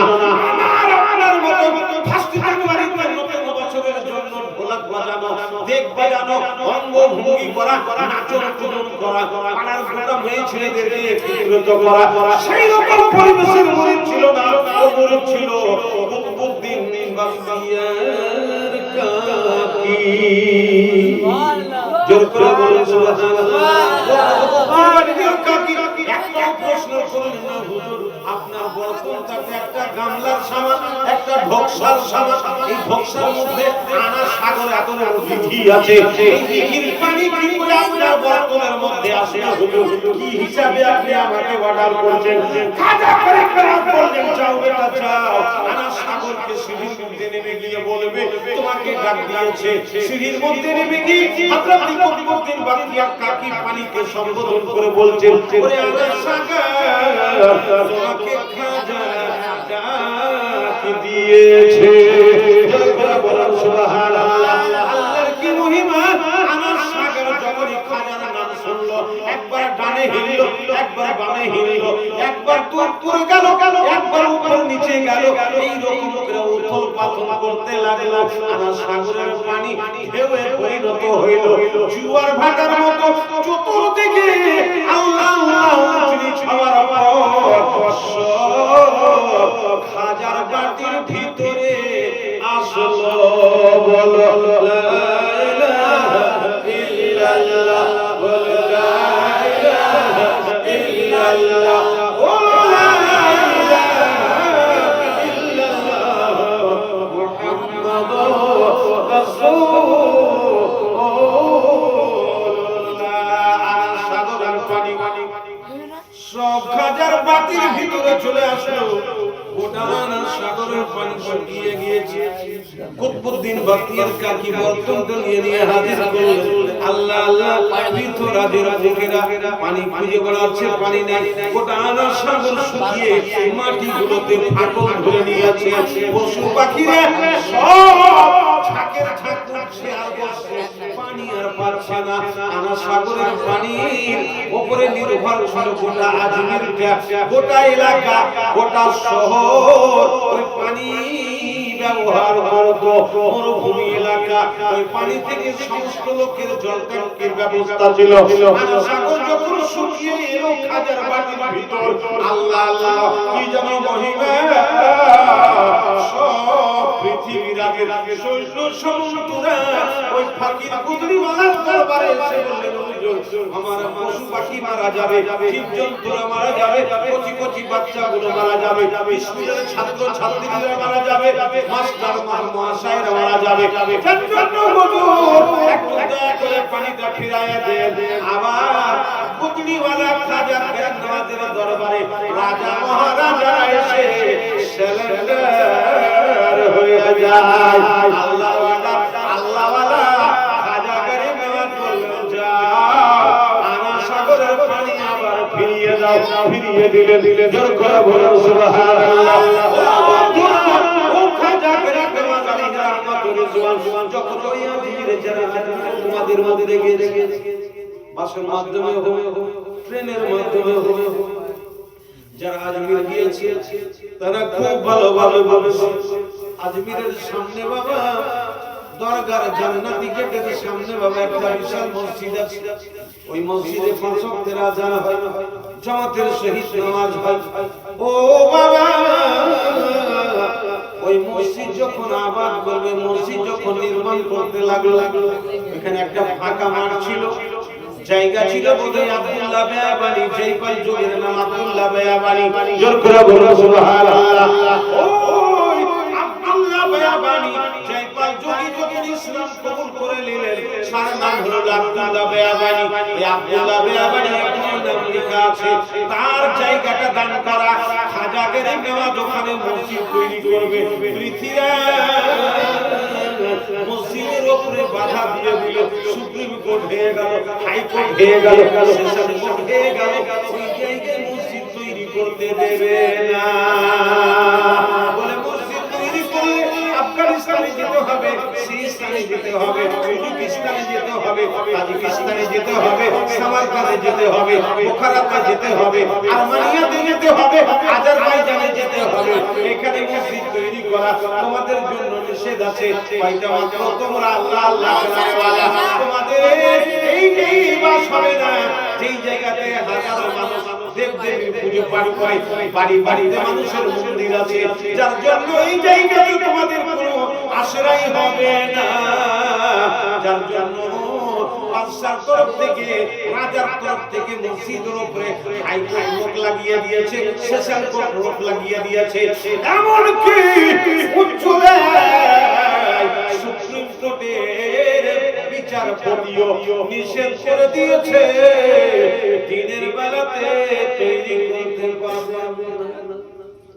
S2: আমার আপনার মতন ফাস্টি জানুয়ারিতে নতুন বছরের জন্য ঢোলক বাজানো, দেগ বাজানো, অঙ্গ ভঙ্গি করা, নাচন কুদন করা, পাড়ার গোটা মেয়ে ছেলেদেরকে একত্রিত করা, সেই রকম পরিবেশের মুরিদ ছিল না। ও মুরিদ ছিল কুতুবউদ্দিন বখতিয়ার কাকি। জোর করে বলুন সুবহানাল্লাহ। কুতুবউদ্দিন কাকি একটাও প্রশ্ন করলেন না, হুজুর আপনার বর্তনটাতে একটা গামলার সামান, একটা ঢকসার সামান, এই ঢকসার মধ্যে আনা সাগর এত বিধি আছে, এই বিধির পানি কি করে আপনার বর্তনের মধ্যে আসে? হুজুর কি হিসাবে আপনি আমাকে অর্ডার করছেন? খাজা করে বললেন যাও বেটা যাও, আনা সাগরকে সিঁড়ির মধ্যে নেমে গিয়ে বলবে তোমাকে ডাক দিয়েছে। সিঁড়ির মধ্যে নেমে গিয়ে হযরত কুতুবউদ্দিন বখতিয়ার কাকি পানিকে সম্বোধন করে বলছেন, ওরে আনা সাগর তোমাকে খাজা ডাক দিয়েছে। বলুন সুবহানাল্লাহ। আল্লাহর কি মহিমা! আনা সাগর যখনই খাজার নাম শুনলো, একবার ডানে হিললো, একবার বামে হিললো, একবার উপরে গেল, একবার উপর নিচে গেল, এই রকম করে উথল পাথল করতে লাগলো। আনা সাগরের পানি ঢেউয়ে পরিণত হইল জুয়ার ভাটার মতো। চতুর্দিকে আল্লাহ আল্লাহ উঠলি ছাওয়ার পর সব খাজার বাটির ভিতরে আসলো। বলো লা ইলাহা ইল্লাল্লাহ, বলো লা ইলাহা ইল্লাল্লাহ, বলো লা ইলাহা ইল্লাল্লাহ মুহাম্মাদুর রাসূলুল্লাহ। সাগরের পানি সব খাজার বাটির ভিতরে চলে আসলো। গোটা সাগরের পানি শুকিয়ে গিয়েছে। কুতুবউদ্দিন বখতিয়ার কাকি বর্তনটা নিয়ে হাজির করলেন। আল্লাহ আল্লাহ ভিতরাদের লোকেরা পানি খুঁজে বেড়াচ্ছে, পানি নাই। গোটা সাগর শুকিয়ে মাটিগুলোতে ফাটল ধরে নিয়েছে। পশু পাখিরা সব ঝাঁকের ঝাঁক উঠছে আর বসছে, পানি আর পাচ্ছে না। আনা সাগরের পানির উপরে নির্ভর ছিল গোটা আজমিরটা, গোটা এলাকা, গোটা শহর। ওই পানি ব্যবহার করতো মরুভূমি এলাকা, ওই পানি থেকে সমস্ত লোকের জল ট্যাঙ্কির ব্যবস্থা ছিল। আনা সাগর যখন শুকিয়ে এলো খাজার বাটির ভিতর, আল্লাহ আল্লাহ কি যেন মহিমা! সব পৃথিবীর আগের সৈন্য সমুদ্ররা ওই ফাকির কুদরিওয়ালার দরবারে এসে বললেন, আমার পশু পাখি মারা যাবে, জীবজন্তুরা মারা যাবে, কচি কচি বাচ্চাগুলো মারা যাবে, স্কুলের ছাত্র ছাত্রীরা মারা যাবে, মাস্টার মহাশয়রা মারা যাবে। হুজুর একটু দয়া করে পানিটা ফিরাইয়া দেন। আবার কুদরিওয়ালা খাজা করিম নওয়াজের দরবারে রাজা মহারাজারা এসে সারেন্ডার হয়ে যায়। আল্লাহ আল্লাহওয়ালা খাজা করিম নওয়াজ বললেন যাও, আনা সাগরের পানি আবার ফিরিয়ে দাও। ফিরিয়ে দিলে জোর করে বলুন সুবহানাল্লাহ। ও খাজা করিম নওয়াজ আলাইহিস রাহমাতুল্লাহ যখন ওই আজমিরে যারা তোমাদের মধ্যে গিয়ে বাসের মাধ্যমে হোক, ট্রেনের মাধ্যমে হোক, যারা আজমির গিয়েছে তারা খুব ভালোভাবে বলেছে আজমিরের সামনে বাবা দরগার জান্নাতি গেটের সামনে বাবা একটা বিশাল মসজিদ আছে ওই মসজিদে 5 ওয়াক্তের আযান হয় জামাতের সহিত নামাজ হয় ও বাবা ওই মসজিদ যখন আবাদ করবে মসজিদ যখন নির্মাণ করতে লাগলো এখানে একটা ফাঁকা মাঠ ছিল জায়গা ছিল বোধহয় আব্দুল্লাহ বেয়াবানি জয়পাল যোগের নাম আব্দুল্লাহ বেয়াবানি জোর করে বলো সুবহানাল্লাহ ওই আব্দুল্লাহ বেয়াবানি জয়পাল যোগী যখন ইসলাম কবুল করে নিলেন তার নাম হলো আব্দুল্লাহ বেয়াবানি এই আব্দুল্লাহ বেয়াবানি এখনো নাম লেখা আছে তার জায়গাটা দান করা খাজা গরিব নওয়াজ ওখানে মসজিদ তৈরি করবে পৃথিবীর মসজিদের উপরে বাধা দিয়ে দিল সুপ্রিম কোর্ট হয়ে গেল হাই কোর্ট হয়ে গেল সেশন কোর্ট হয়ে গেল ওই জায়গায় মসজিদ তৈরি করতে দেবে না বলে মসজিদ তৈরি করলে আফগানিস্তানে যেতে হবে সিরিস্তানে যেতে হবে উজবেকিস্তানে যেতে হবে তাজিকিস্তানে যেতে হবে সামারকান্দে যেতে হবে বুখারাতে যেতে হবে আর্মেনিয়াতে যেতে হবে আজারবাইজানে যেতে হবে এখানে মসজিদ তৈরি করা তোমাদের জন্য নিষেধ আছে কয়টা মাত্র তোমরা আল্লাহ আল্লাহ করাওয়ালা তোমাদের এই বাস হবে না যেই জায়গাতে হাজারো মানুষ দেবদেবীর পূজা পাঠ করে বাড়ি বাড়িতে মানুষের মন্দির আছে যার জন্য এই জায়গাতে তোমাদের কোনো আশ্রয় হবে না যার জন্য বাদশার তরফ থেকে রাজার তরফ থেকে মসজিদের উপরে হাইকোর্ট রোক লাগিয়ে দিয়েছে সেশন কোর্ট রোক লাগিয়ে দিয়েছে এমনকি সুপ্রিম কোর্টের বিচারপতিও নিষেধ করে দিয়েছে দিনের বেলাতে তৈরি করতে পারবে না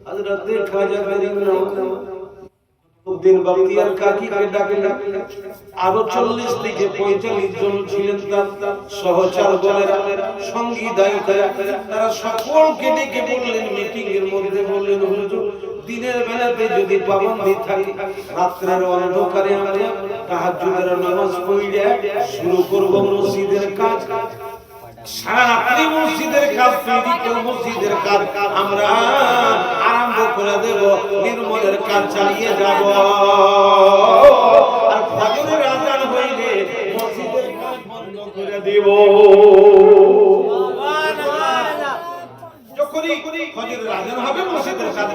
S2: হযরত খাজা গরিব নওয়াজ দিন বখতিয়ার কাকিকে ডাকলেন আরো 40 থেকে 45 জন ছিলেন তার সহচর দলের সঙ্গী দায়িত্বরা তারা সকলকে ডেকে বললেন মিটিং এর মধ্যে বললেন হুজুর দিনের বেলাতে যদি পাবন্দি থাকে রাতের অন্ধকারে আমরা তাহাজ্জুদের নামাজ পড়ে শুরু করব মসজিদের কাজ সারা রাত্রি মসজিদের কাজ তৈরি করে মসজিদের কাজ আমরা আরম্ভ করে দেব নির্মলের কাজ চালিয়ে যাব আর ফজরের আযান হইলে মসজিদের কাজ বন্ধ করে দেব সুবহানাল্লাহ যখনই ফজরের আযান হবে মসজিদের কাজ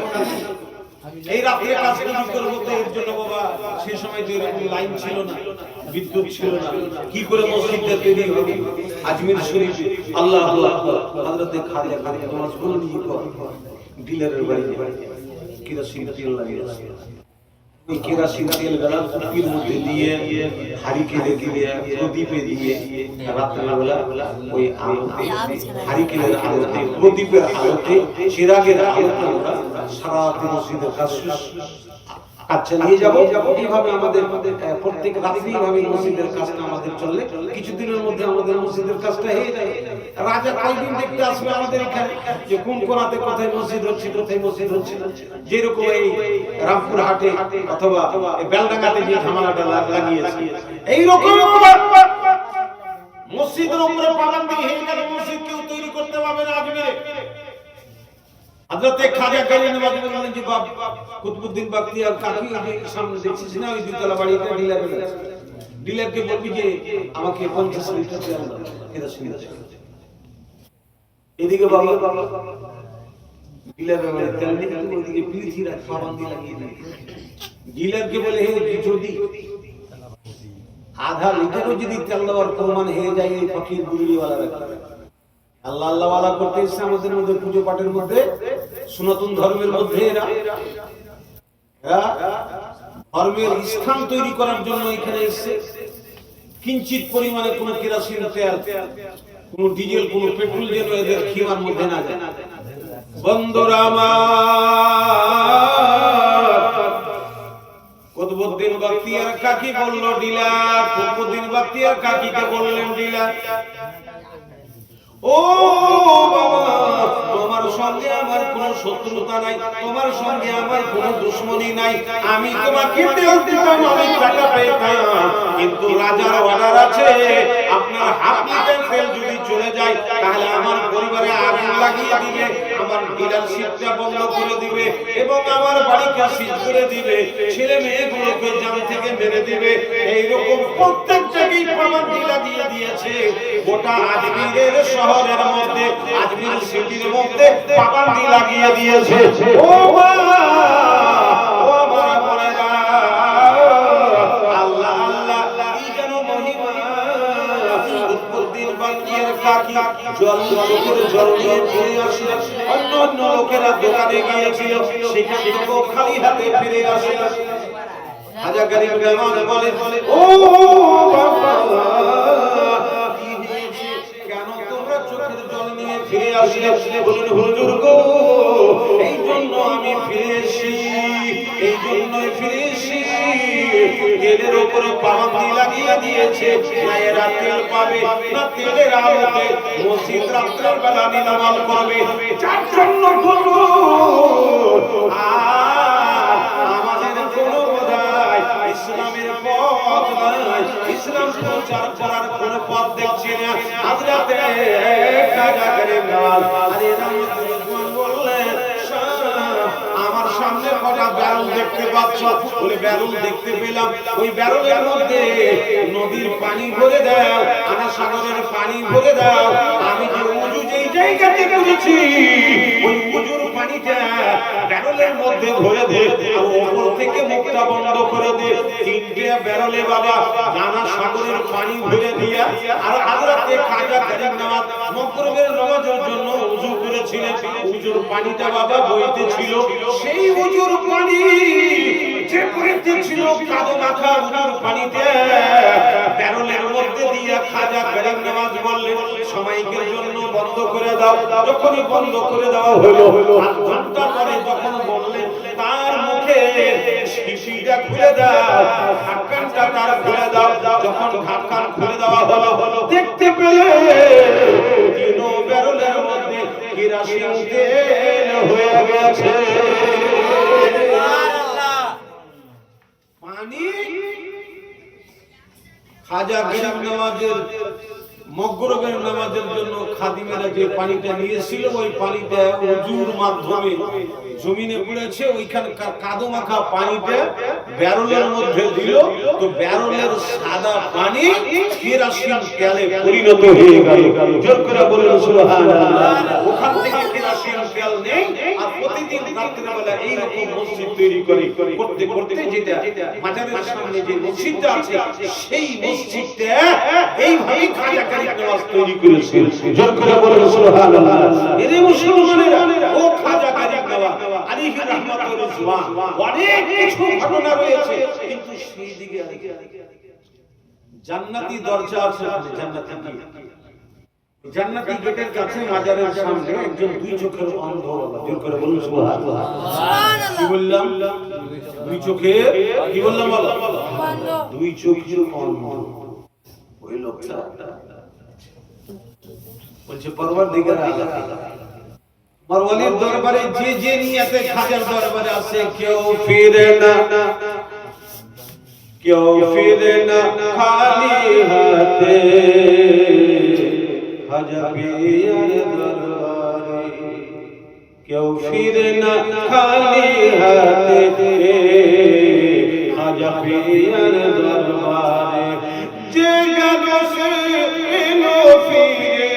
S2: এই রাতে কাজ শুরু করব তো এর জন্য বাবা সেই সময় যে এরকম লাইন ছিল না বিদ্যুৎ ছিল না কি করে মসজিদটা তৈরি হবে আজমির শরীফে আল্লাহু আকবার হযরত খাজা গরিব নওয়াজ বলে দিয়ে ডিলারের বাড়িতে কেরোসিন তেল লাগিয়ে আছে ওই কেরোসিন তেল গলা কুপির মধ্যে দিয়ে হারিকেনে দিয়ে প্রদীপে দিয়ে রাতের বেলা ওই আলোতে হারিকেনের আলোতে প্রদীপের আলোতে চিরাগের আলোতে আমরা সারা রাত মসজিদের কাজ চালিয়ে যাব এইভাবে আমাদের প্রত্যেক রাত্রি ভাবে মসজিদের কাজটা আমাদের চললে কিছুদিনের মধ্যে আমাদের মসজিদের কাজটা হয়ে যাবে রাজা কয়েকদিন দেখতে আসবে আমাদের এখানে যে কোন কোনাতে কোথায় মসজিদ হচ্ছে কোথায় মসজিদ হচ্ছে যেরকম এই রামপুর হাটে অথবা বেলডাঙ্গাতে যে ঝামেলাটা লাগিয়েছে এইরকম মসজিদের উপরে পাবন্দি হয়ে গেলে মসজিদ কেউ তৈরি করতে পারবে না আজমিরে হযরত খাজা গরিব নওয়াজ বললেন যে বাপ কুতুবউদ্দিন বখতিয়ার কাকি সামনে দেখছিস না ওই দুতলা বাড়িতে ডিলারকে বলবি যে আমাকে 50 লিটার তেল দাও এটা শুনে এদিকে বাবা ডিলারের মানে তেল নিয়ে ওইদিকে পিছিয়ে পাবন্দি লাগিয়ে দেয় ডিলারকে বলে হে যদি আধা লিটারও যদি তেল দেওয়ার প্রমাণ হয়ে যায় এই ফকির গুলিওয়ালা ব্যক্তি আল্লাহ আল্লাহ ওয়ালা করতে এসে আমাদের মধ্যে পূজা পাঠের মধ্যে সনাতন ধর্মের মধ্যে এরা ধর্মের স্থান তৈরি করার জন্য এখানে এসে কিঞ্চিত পরিমাণে কোনো কেরোসিন তেল কোনো ডিজেল কোনো পেট্রোল যেন এদের খিমার মধ্যে না যায় বন্ধুরা আমার কুতুবউদ্দিন বখতিয়ার কাকি বলল ডিলার কুতুবউদ্দিন বখতিয়ার কাকিকে বললেন ডিলার ও বাবা তোমার সঙ্গে আমার কোনো শত্রুতা নাই তোমার সঙ্গে আমার কোনো দুশমনি নাই আমি তোমাকে তেল দিতাম আমি টাকা পেতাম কিন্তু রাজার অর্ডার আছে আপনার হাফ লিটার তেল যদি চলে যায় তাহলে আমার পরিবারে আগুন লাগিয়ে দিবে, আমার ডিলারশিপটা বন্ধ করে দিবে এবং আমার বাড়িকে সিজ করে দিবে, ছেলে মেয়েগুলোকে জান থেকে মেরে দিবে। এইরকম প্রত্যেক জায়গায় পাবন্দি লাগিয়ে দিয়েছে। গোটা আজমিরের শহরের মধ্যে, আজমির সিটির মধ্যে পাবন্দি লাগিয়ে দিয়েছে। ও মা, ও আমার বোনেরা, আল্লাহ আল্লাহ, কি যেন মহিমা। উৎপত্তির বাকির কাকি জল চোখের জল নিয়ে ফিরে আসে। অন্য অন্য লোকেরা দোকানে গিয়েছিল, সেখান থেকেও খালি হাতে ফিরে আসে। হাজা গরিব মেহমান বলে, ও বাবা, কি হয়েছে? কেন তোমরা চোখের জল নিয়ে ফিরে আসলে? বলুন হুজুর গো, এই জন্য আমি ফিরে এসেছি, এই জন্যই ফিরে এসেছি। তেলের উপরে পাবন্দি লাগিয়ে দিয়েছে, না এরা তেল পাবে না তেলের আলোতে মসজিদ রাত্রের বেলা নামাজ পড়বে। যার জন্য বলবো আমাদের কোনো বোধহয় ইসলামের পথ নাই, ইসলাম প্রচার করার কোনো পথ দেখছি না। হযরতে খাজা গরিব নওয়াজ আলী রহমাতুল্লাহ বললেন, আমার সামনে কটা ব্যারল দেখতে পাচ্ছ? বলে ব্যারল দেখতে পেলাম। ওই ব্যারলের মধ্যে নদীর পানি ভরে দাও, আনা সাগরের পানি ভরে দাও। আমি যে উজু যেই জায়গাতে করেছি, ওই উজুর পানিটা ব্যারলের মধ্যে ভরে দে, আর উপর থেকে মুখটা বন্ধ করে দে। তিনটে ব্যারলে বাবা নানা সাগরের পানি ভরে দিয়া, আর হযরতে খাজা গরিব নওয়াজ মাগরিবের নামাজের জন্য উজু করেছিলেন। উজুর পানিটা বাবা বইতে ছিল, সেই উজুর পানি যে বইতে ছিল কাদো মাখা উজুর পানিতে ব্যারলের মধ্যে দিয়া খাজা গরিব নওয়াজ বললেন, সময়কের জন্য বন্ধ করে দাও। যখনই বন্ধ করে দেওয়া হলো, আধ ঘন্টা পরে যখন বললেন তার মুখে শিশিটা খুলে দাও, ঢাকনটা তার খুলে দাও। যখন ঢাকন খুলে দেওয়া হলো, দেখতে পেলে তিন ব্যারলের মধ্যে কেরোসিন তেল হয়ে গেছে। পানি খাজা গরিব নওয়াজের মগরিবের নামাজের জন্য খাদিমেরা যে পানিটা নিয়েছিল, ওই পানিটা উজুর মাধ্যমে জমিনে পড়েছে। ওইখানকার কাদো মাখা পানিটা ব্যারলের মধ্যে দিল, তো ব্যারলের সাদা পানি কেরোসিন তেলে পরিণত হয়ে গেল। জোর করে বলুন সুবহানাল্লাহ। ওখান থেকে কেরোসিন তেল নেই, আর প্রতিদিন রাতের বেলা এই রকম মসজিদ তৈরি করতে করতে যেটা মাজারের সামনে যে মসজিদটা আছে, সেই মসজিদটা এইভাবে খাজা গরিব নওয়াজ তৈরি করেছে। জোর করে বলুন সুবহানাল্লাহ। এর মুসলমানেরা, ও খাজা গরিব নওয়াজ আলাইহি রাহমাতুল্লাহ, অনেক কিছু ঘটনা রয়েছে, কিন্তু সেই দিকে জান্নাতি দরজা আছে। জান্নাতি গেটের কাছে মাজারের সামনে একজন দুই চোখের অন্ধ, জোর করে বলুন সুবহানাল্লাহ। কি বললাম? দুই চোখের, কি বললাম বলো? দুই চোখের অন্ধ। ওই লোকটা বলছে পরওয়ারদিগার আলাম, মারওয়ালির দরবারে যে যে নিয়তে খাজার দরবারে আসে, কেউ ফিরে না, কেউ ফিরে না খালি হাতে। খাজা পিয়ার দরবারে কেউ ফিরে না খালি হাতে। খাজা পিয়ার দরবারে যে গেল সে এলো ফিরে,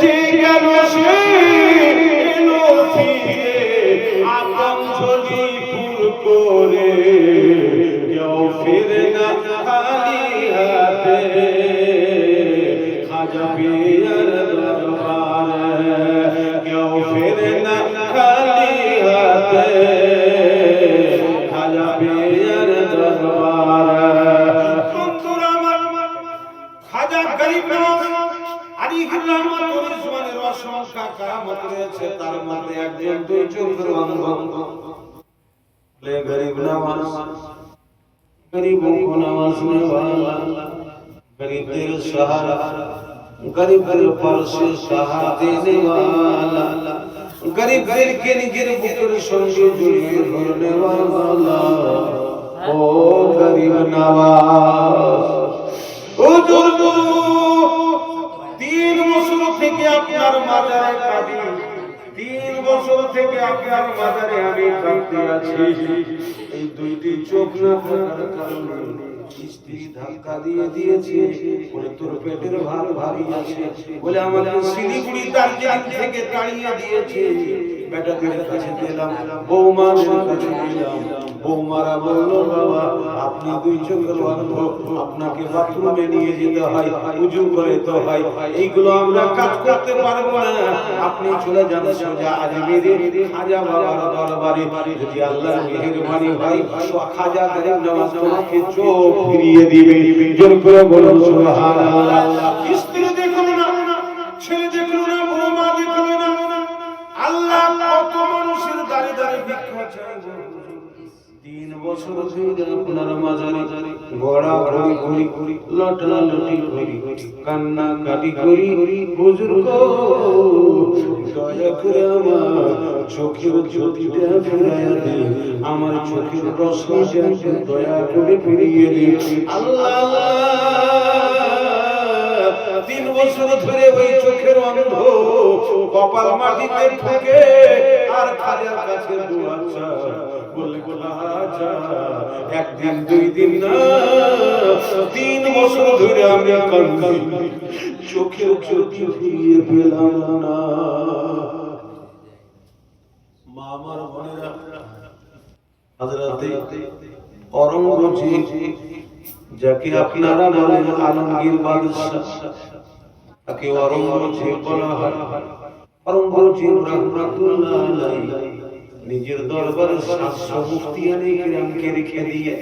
S2: যে গেল সে এলো ফিরে, আপন ঝুলি পুর করে। কেউ ফিরে না খালি হাতে। খাজা পিয়ার দরবারে কেউ ফিরে না খালি হাতে। খাজা পিয়ার দরবারে খাজা গরিব নওয়াজ আলাইহি রাহমাতুল্লাহ অসংখ্য কারামত রয়েছে। তার মধ্যে একজন দুই চোখের অন্ধ। গরিব নওয়াজ, गरीबों को नवाजने वाला, गरीब दिल सहारा, गरीब दिल पर से सहारा देने वाला, गरीब दिल के निगिर बुकर संगे जुड़िए भरने वाला। ओ गरीब नवाज, ओ जुर्मो 3 मुसलमान আপনার মাজারে কাঁদি, 3 বছর থেকে আপনার মাজারে আমি কাঁদতে আছি। এই দুইটি চোখ না থাকার কারণে স্ত্রী ধাক্কা দিয়ে দিয়েছে, বলে তোর পেটের ভাত ভারী আছে, বলে আমাকে শিলিগুড়ি দার্জিলিং থেকে তাড়িয়ে দিয়েছে। বেটাদের কাছে দিলাম, বৌমাদের কাছে দিলাম। বৌমারা বলল, বাবা আপনি 2 চোখের অন্ধ, আপনাকে বাথরুমে নিয়ে যেতে হয়, উজু করে তো হয়, এইগুলো আমরা কাজ করতে পারবো না। আপনি চলে যান সোজা আজমিরে খাজা বাবার দরবারে, যদি আল্লাহর মেহেরবানি হয় তো খাজা গরিব নওয়াজ তোমাকে চোখ ফিরিয়ে দিবে। জোর করে বলুন সুবহানাল্লাহ। স্ত্রী দেখলো না, ছেলে দেখলো না, বৌমা দেখলো না, আল্লাহ কত মানুষের দাঁড়ে দাঁড়ে ভিক্ষা চায়। 3 বছর ধরে আপনার মাজারে গড়া ঘড়ি ঘড়ি লটালটি করি, কান্না কাটি করি, হুজুর গো দয়া করে আমার চোখের জ্যোতিটা ফিরিয়ে দিন, আমার চোখের রশ্মিটা দয়া করে ফিরিয়ে দিন। আল্লাহ 3 বছর ধরে ওই চোখের অন্ধ কপাল মাটিতে ঠুকে আর খাজার কাছে দোয়া চায়, বলে খাজা একদিন 2 দিন না 3 বছর ধরে আমি কাঁদি, চোখের জ্যোতি ফিরিয়ে পেলাম না। মা আমার বোনেরা, হযরতে औरंगजेब যাকে আপনারা বলেন আলমগীর বাদশাহ, তাকে औरंगजेब বলা হয়। औरंगजेब রাহমাতুল্লাহ আলাইহি নিজের দরবারে 700 মুফতিয়ানে কিরামকে রেখে দিয়ে,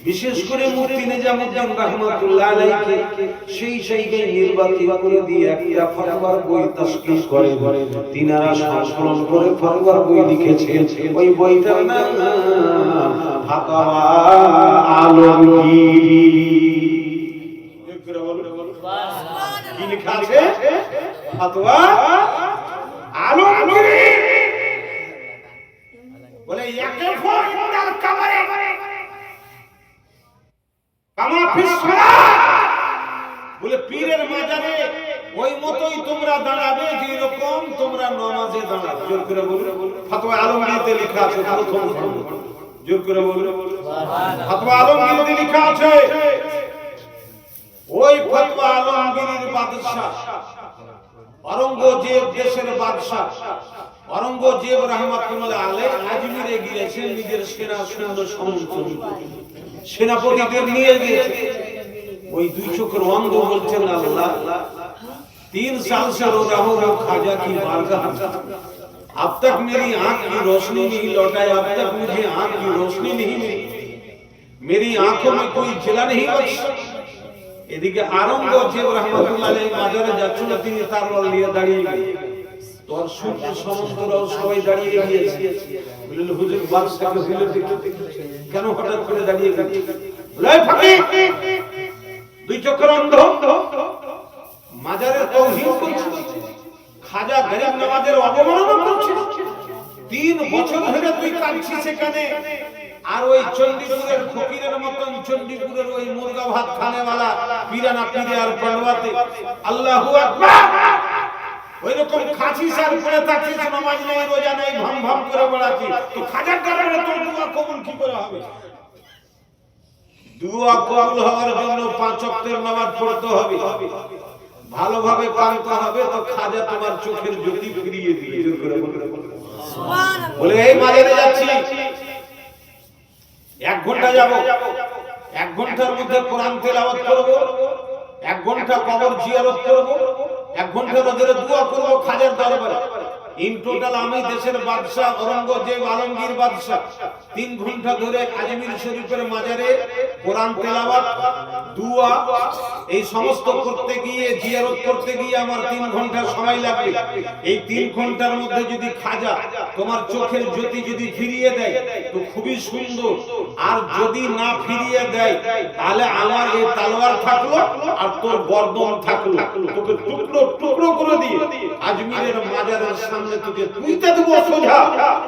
S2: বিশেষ করে মুফতি নিজামউদ্দিন রাহমাতুল্লাহ আলাইহি সেই জায়গায় নির্বাচিত করে দিয়ে একটা ফতোয়ার বই তাশকিল করে, তিনারা সংকলন করে ফতোয়ার বই লিখেছেন। ওই বইটার নাম ফাতোয়া আলমগীর। কি লেখা আছে? ফাতোয়া আলমগীর। বলে ইয়াকে ফোনাল কামারে কামা ফিসরা, বলে পীরের মাজারে ওই মতই তোমরা দাঁড়াবে যেরকম তোমরা নামাজে দাঁড়াবে। জোর করে বলুন, ফাতোয়া আলমগীরতে লেখা আছে প্রথম খণ্ড। জোর করে বলুন, ফাতোয়া আলমগীরতে লেখা আছে। ওই ফাতোয়া আলমগীরের বাদশা औरंगजेब দেশের বাদশা औरंगजेब রাহমাতুল্লাহ আলাইহি আজমিরে গিয়েছেন, নিজের সেনা সৈন্য সমর্থন সেনাপতিদের নিয়ে গিয়েছে। ওই 2 চোখের অন্ধ বলছেন, আল্লাহ 3 साल से रो रहा हूं खाजा की बारगाह, अब तक मेरी आंख की रोशनी नहीं लौटाई, अब तक मुझे आंख की रोशनी नहीं मिली, मेरी आंखों में कोई जिला नहीं बख्शा। এদিকে औरंगजेब রাহমাতুল্লাহ আলাইহি মাজারে যাচ্ছিল, তিনি তরবারি নিয়ে দাঁড়িয়ে গেলেন। তোর সূর্য সমন্তরাও সবাই দাঁড়িয়ে গিয়েছে। বললেন, হুজুর বাদশাকে ভুলে দেখতে কেন হঠাৎ করে দাঁড়িয়ে গেলেন? বলে, ফকির 2 চোখের অন্ধ মাজারে তাওহীদ করছে, খাজা গরিব নওয়াজের অবমাননা করছে। 3 বছর ধরে তুই কাঁদছিস সেখানে, আর ওই চণ্ডীপুরের ফকিরের মতন চণ্ডীপুরের ওই মুরগা ভাত খানেওয়ালা পিরানা পীরে আর পান্ডবাতে আল্লাহু আকবার ওই রকম খাঁচিস আর পড়ে থাকিস, নামাজ নেই, রোজা নেই, ভাম ভাম করে বেড়াচ্ছিস, তো খাজার দরবারে তোর দোয়া কবুল কি করে হবে? দোয়া কবুল হওয়ার জন্য 5 ওয়াক্তের নামাজ পড়তে হবে, ভালোভাবে কাঁদতে হবে, তো খাজা তোমার চোখের জ্যোতি ফিরিয়ে দিয়ে। জোর করে সুবহানাল্লাহ। বলে, এই মাজারে যাচ্ছি, 1 ঘন্টা যাব, 1 ঘন্টার মধ্যে কোরআন তেলাওয়াত করব, 1 ঘন্টা কবর জিয়ারত করব, 1 ঘন্টা রোজের দোয়া করব খাজার দরবারে। ইন টোটাল আমি দেশের বাদশা औरंगजेब আলমগীর বাদশা 3 ঘন্টা ধরে আজমির শরীফের মাজারে কোরআন তেলাওয়াত, দোয়া এই সমস্ত করতে গিয়ে, জিয়ারত করতে গিয়ে আমার 3 ঘন্টা সময় লাগবে। এই 3 ঘন্টার মধ্যে যদি খাজা তোমার চোখের জ্যোতি যদি ফিরিয়ে দেয় তো খুবই সুন্দর, আর যদি না ফিরিয়ে দেয় তাহলে আমার এই তলোয়ার থাকলো আর তোর গর্দন থাকলো, তোকে টুকরো টুকরো করে দিয়ে আজমিরের মাজারের সামনে সামনে তোকে তুইতে দেবো সোজা,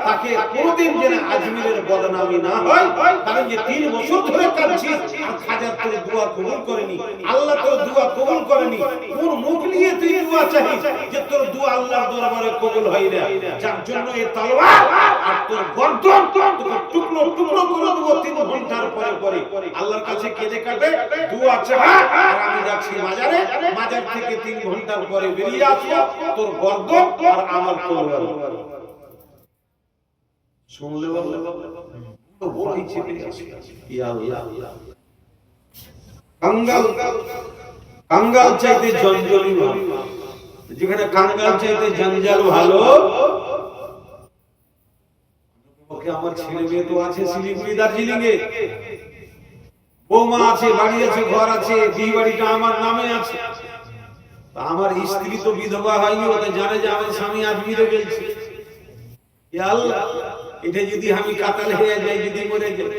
S2: তাকে কোনোদিন যেন আজমিরের বদনামি না হয়। কারণ যে 3 বছর ধরে কাঁদছিস আর খাজা তোর দোয়া কবুল করেনি, আল্লাহ তোর দোয়া কবুল করেনি, কোন মুখ নিয়ে তুই দোয়া চাইছিস যে তোর দোয়া আল্লাহর দরবারে কবুল হয় না? যার জন্য এই তলোয়ার আর তোর গর্দন তোকে টুকরো টুকরো করে দেবো 3 ঘন্টার পরে পরে। আল্লাহর কাছে কেঁদে কাটে দোয়া চাহা, আর আমি যাচ্ছি মাজারে, মাজার থেকে 3 ঘন্টার পরে বেরিয়ে আসবো, তোর গর্দন আর আমার তলোয়ার। শুনলে বললে তো বড়ই চেপে যাচ্ছে। ইয়া আল্লাহ, কাঙ্গাল চাইতে জঞ্জালই ভালো। যেখানে কাঙ্গাল চাইতে জঞ্জাল ভালো। ওকে আমার ছেলে মেয়ে তো আছে শিলিগুড়ি দার্জিলিং এ, বৌমা আছে, বাড়ি আছে, ঘর আছে, বিয়ে বাড়িটা আমার নামে আছে। আমার স্ত্রী তো বিধবা হয়নি, ওটা জানে যে আমার স্বামী আজমিরে গেছে। ইয়া আল্লাহ, এটা যদি আমি কাতাল হয়ে যাই, যদি মরে যাই,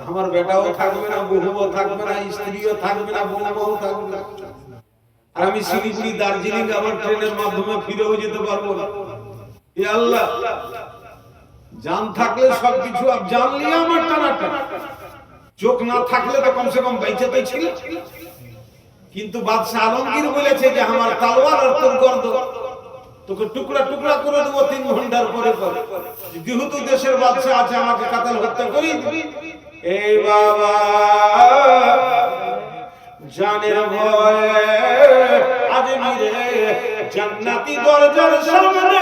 S2: আমার বেটাও থাকবে না, বহুও থাকবে না, স্ত্রীও থাকবে না, বৌমাও থাকবে না, আর আমি শিলিগুড়ি দার্জিলিং আমার ট্রেনের মাধ্যমে ফিরেও যেতে পারবো না। ইয়া আল্লাহ, জান থাকলে সবকিছু, আর জান নিয়ে আমার টানাটানি, চোখ না থাকলে তো কমসে কম বেঁচে তো ছিল। কিন্তু বাদশা আলমগীর বলেছে যে আমার তলোয়ার আর তোর গর্দন তোকে টুকরা টুকরা করে দেবো 3 ঘন্টার পরে পরে। যেহেতু দেশের বাদশা আছে, আমাকে কাতাল হত্যা করি। এই বাবা জানের ভয়ে আজমিরে জান্নাতি দরজার সামনে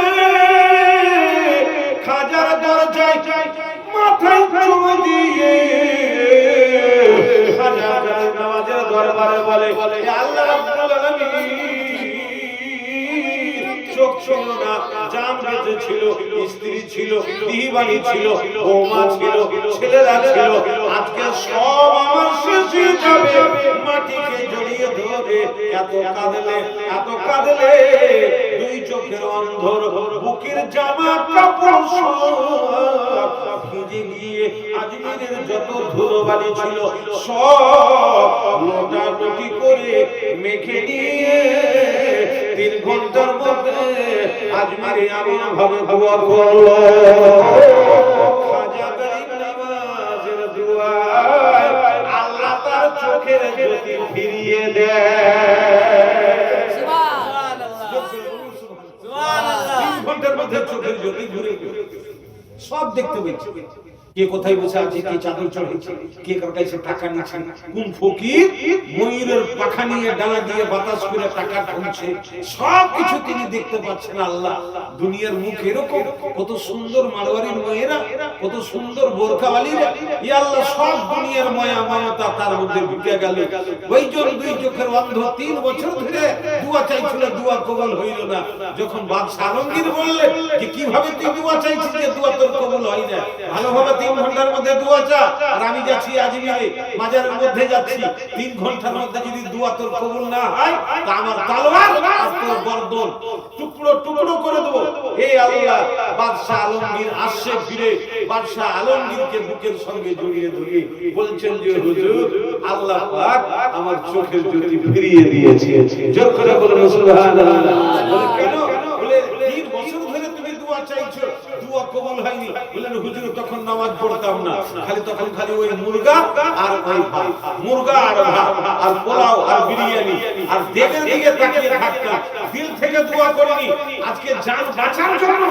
S2: খাজার দরজায় মাথায় চুমু দিয়ে খাজা নামাজের দরবারে বলে, আল্লাহ রাব্বুল আলামিন, চোখ ছিল না, জান বেঁচে ছিল, স্ত্রী ছিল, বিহিবাণী ছিল, বৌমা ছিল, ছেলেরা ছিল, আজকে সব আমার শেষ হয়ে যাবে। মাটিকে জড়িয়ে ধরে এত কাঁদলে 2 চোখের অন্ধর, বুকের জামা কাপড় সব ভিজে গিয়ে আজমিরের যত ধুলোবালি ছিল সব লোটালুটি করে মেখে নিয়ে 3 ঘন্টার মধ্যে আজমিরে এমন ভাবে দোয়া করলো, খাজা গরিব নামাজের দোয়ায় আল্লাহ তার চোখের জ্যোতি ফিরিয়ে দেয়। সুবহানাল্লাহ, সুবহানাল্লাহ। 3 ঘন্টার মধ্যে চোখের জ্যোতি ঘুরে সব দেখতে পেয়েছে। কে কোথায় বসে আছে, কে চাদর চড়েছে, কে কার কাছে টাকা নিচ্ছে, কোন ফকির ময়ূরের পাখা নিয়ে ডানা দিয়ে বাতাস করে টাকা ঢুকছে, সব কিছু তিনি দেখতে পাচ্ছেন। আল্লাহ, দুনিয়ার মুখ এরকম, কত সুন্দর মারওয়ারির মেয়েরা, কত সুন্দর বোরখাওয়ালিরা, ইয়া আল্লাহ, সব দুনিয়ার মায়া মমতা তার মধ্যে ঢুকে গেল। ওইজন 2 চোখের অন্ধ 3 বছর ধরে দোয়া চাইছিল, দোয়া কবুল হইল না। যখন বাদশা আলমগীর বললেন যে কিভাবে তুই দোয়া চাইছিস যে দোয়া তোর কবুল হয় না, ভালোভাবে 3 ঘন্টার মধ্যে দোয়া চা, আর আমি যাচ্ছি আজমিরে মাজারের মধ্যে যাচ্ছি, 3 ঘন্টার মধ্যে যদি দোয়া তোর কবুল না হয়, তা আমার তলোয়ার আর তোর গর্দন টুকরো টুকরো করে দেব। এই আল্লাহ, বাদশা আলমগীর আসছে ফিরে, বাদশা আলমগীরকে বুকের সঙ্গে জড়িয়ে ধরে বলছেন যে হুজুর, আল্লাহ পাক আমার চোখের জ্যোতি ফিরিয়ে দিয়েছে। জোর করে বলুন সুবহানাল্লাহ। বলে কেন? বলে 3 বছর ধরে তুমি দোয়া চাইছো, দোয়া কবুল হয়নি। বললেন হুজুর, তখন নামাজ পড়তাম না, তখন খালি ওই মুরগা আর ওই ভাত, মুরগা আর ভাত আর পোলাও আর বিরিয়ানি আর দেবের দিকে তাকিয়ে থাকতাম, দিল থেকে দোয়া করিনি। আজকে জান বাঁচার জন্য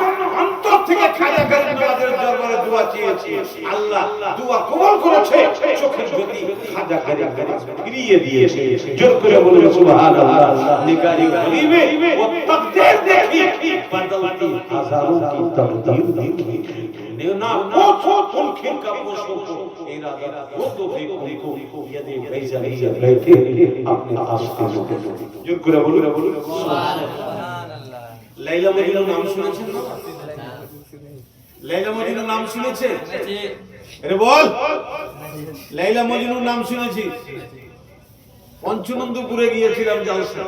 S2: অন্তর থেকে খাজা গরিব নওয়াজের দরবারে দোয়া চেয়েছি, আল্লাহ দোয়া কবুল করেছে, চোখের জ্যোতি খাজা গরিব ফিরিয়ে দিয়েছে। জোর করে বলুন সুবহানাল্লাহ। নিগারি গরিবে ও তকদীর দেখি বদলতি হাজাरों की तकदीर देखी, ना पूछो तुलखिर का पूछो इरादा वो तो भी उनको यदि फैसले बैठे अपने आस्ते में। जो করে বলুন সুবহানাল্লাহ। লাইলা মজনুর নাম শুনেছেন না? লাইলা মজনুর নাম শুনেছেন? আরে বল, লাইলা মজনুর নাম শুনেছি। পঞ্চনন্দপুরে গিয়েছিলাম জলসা।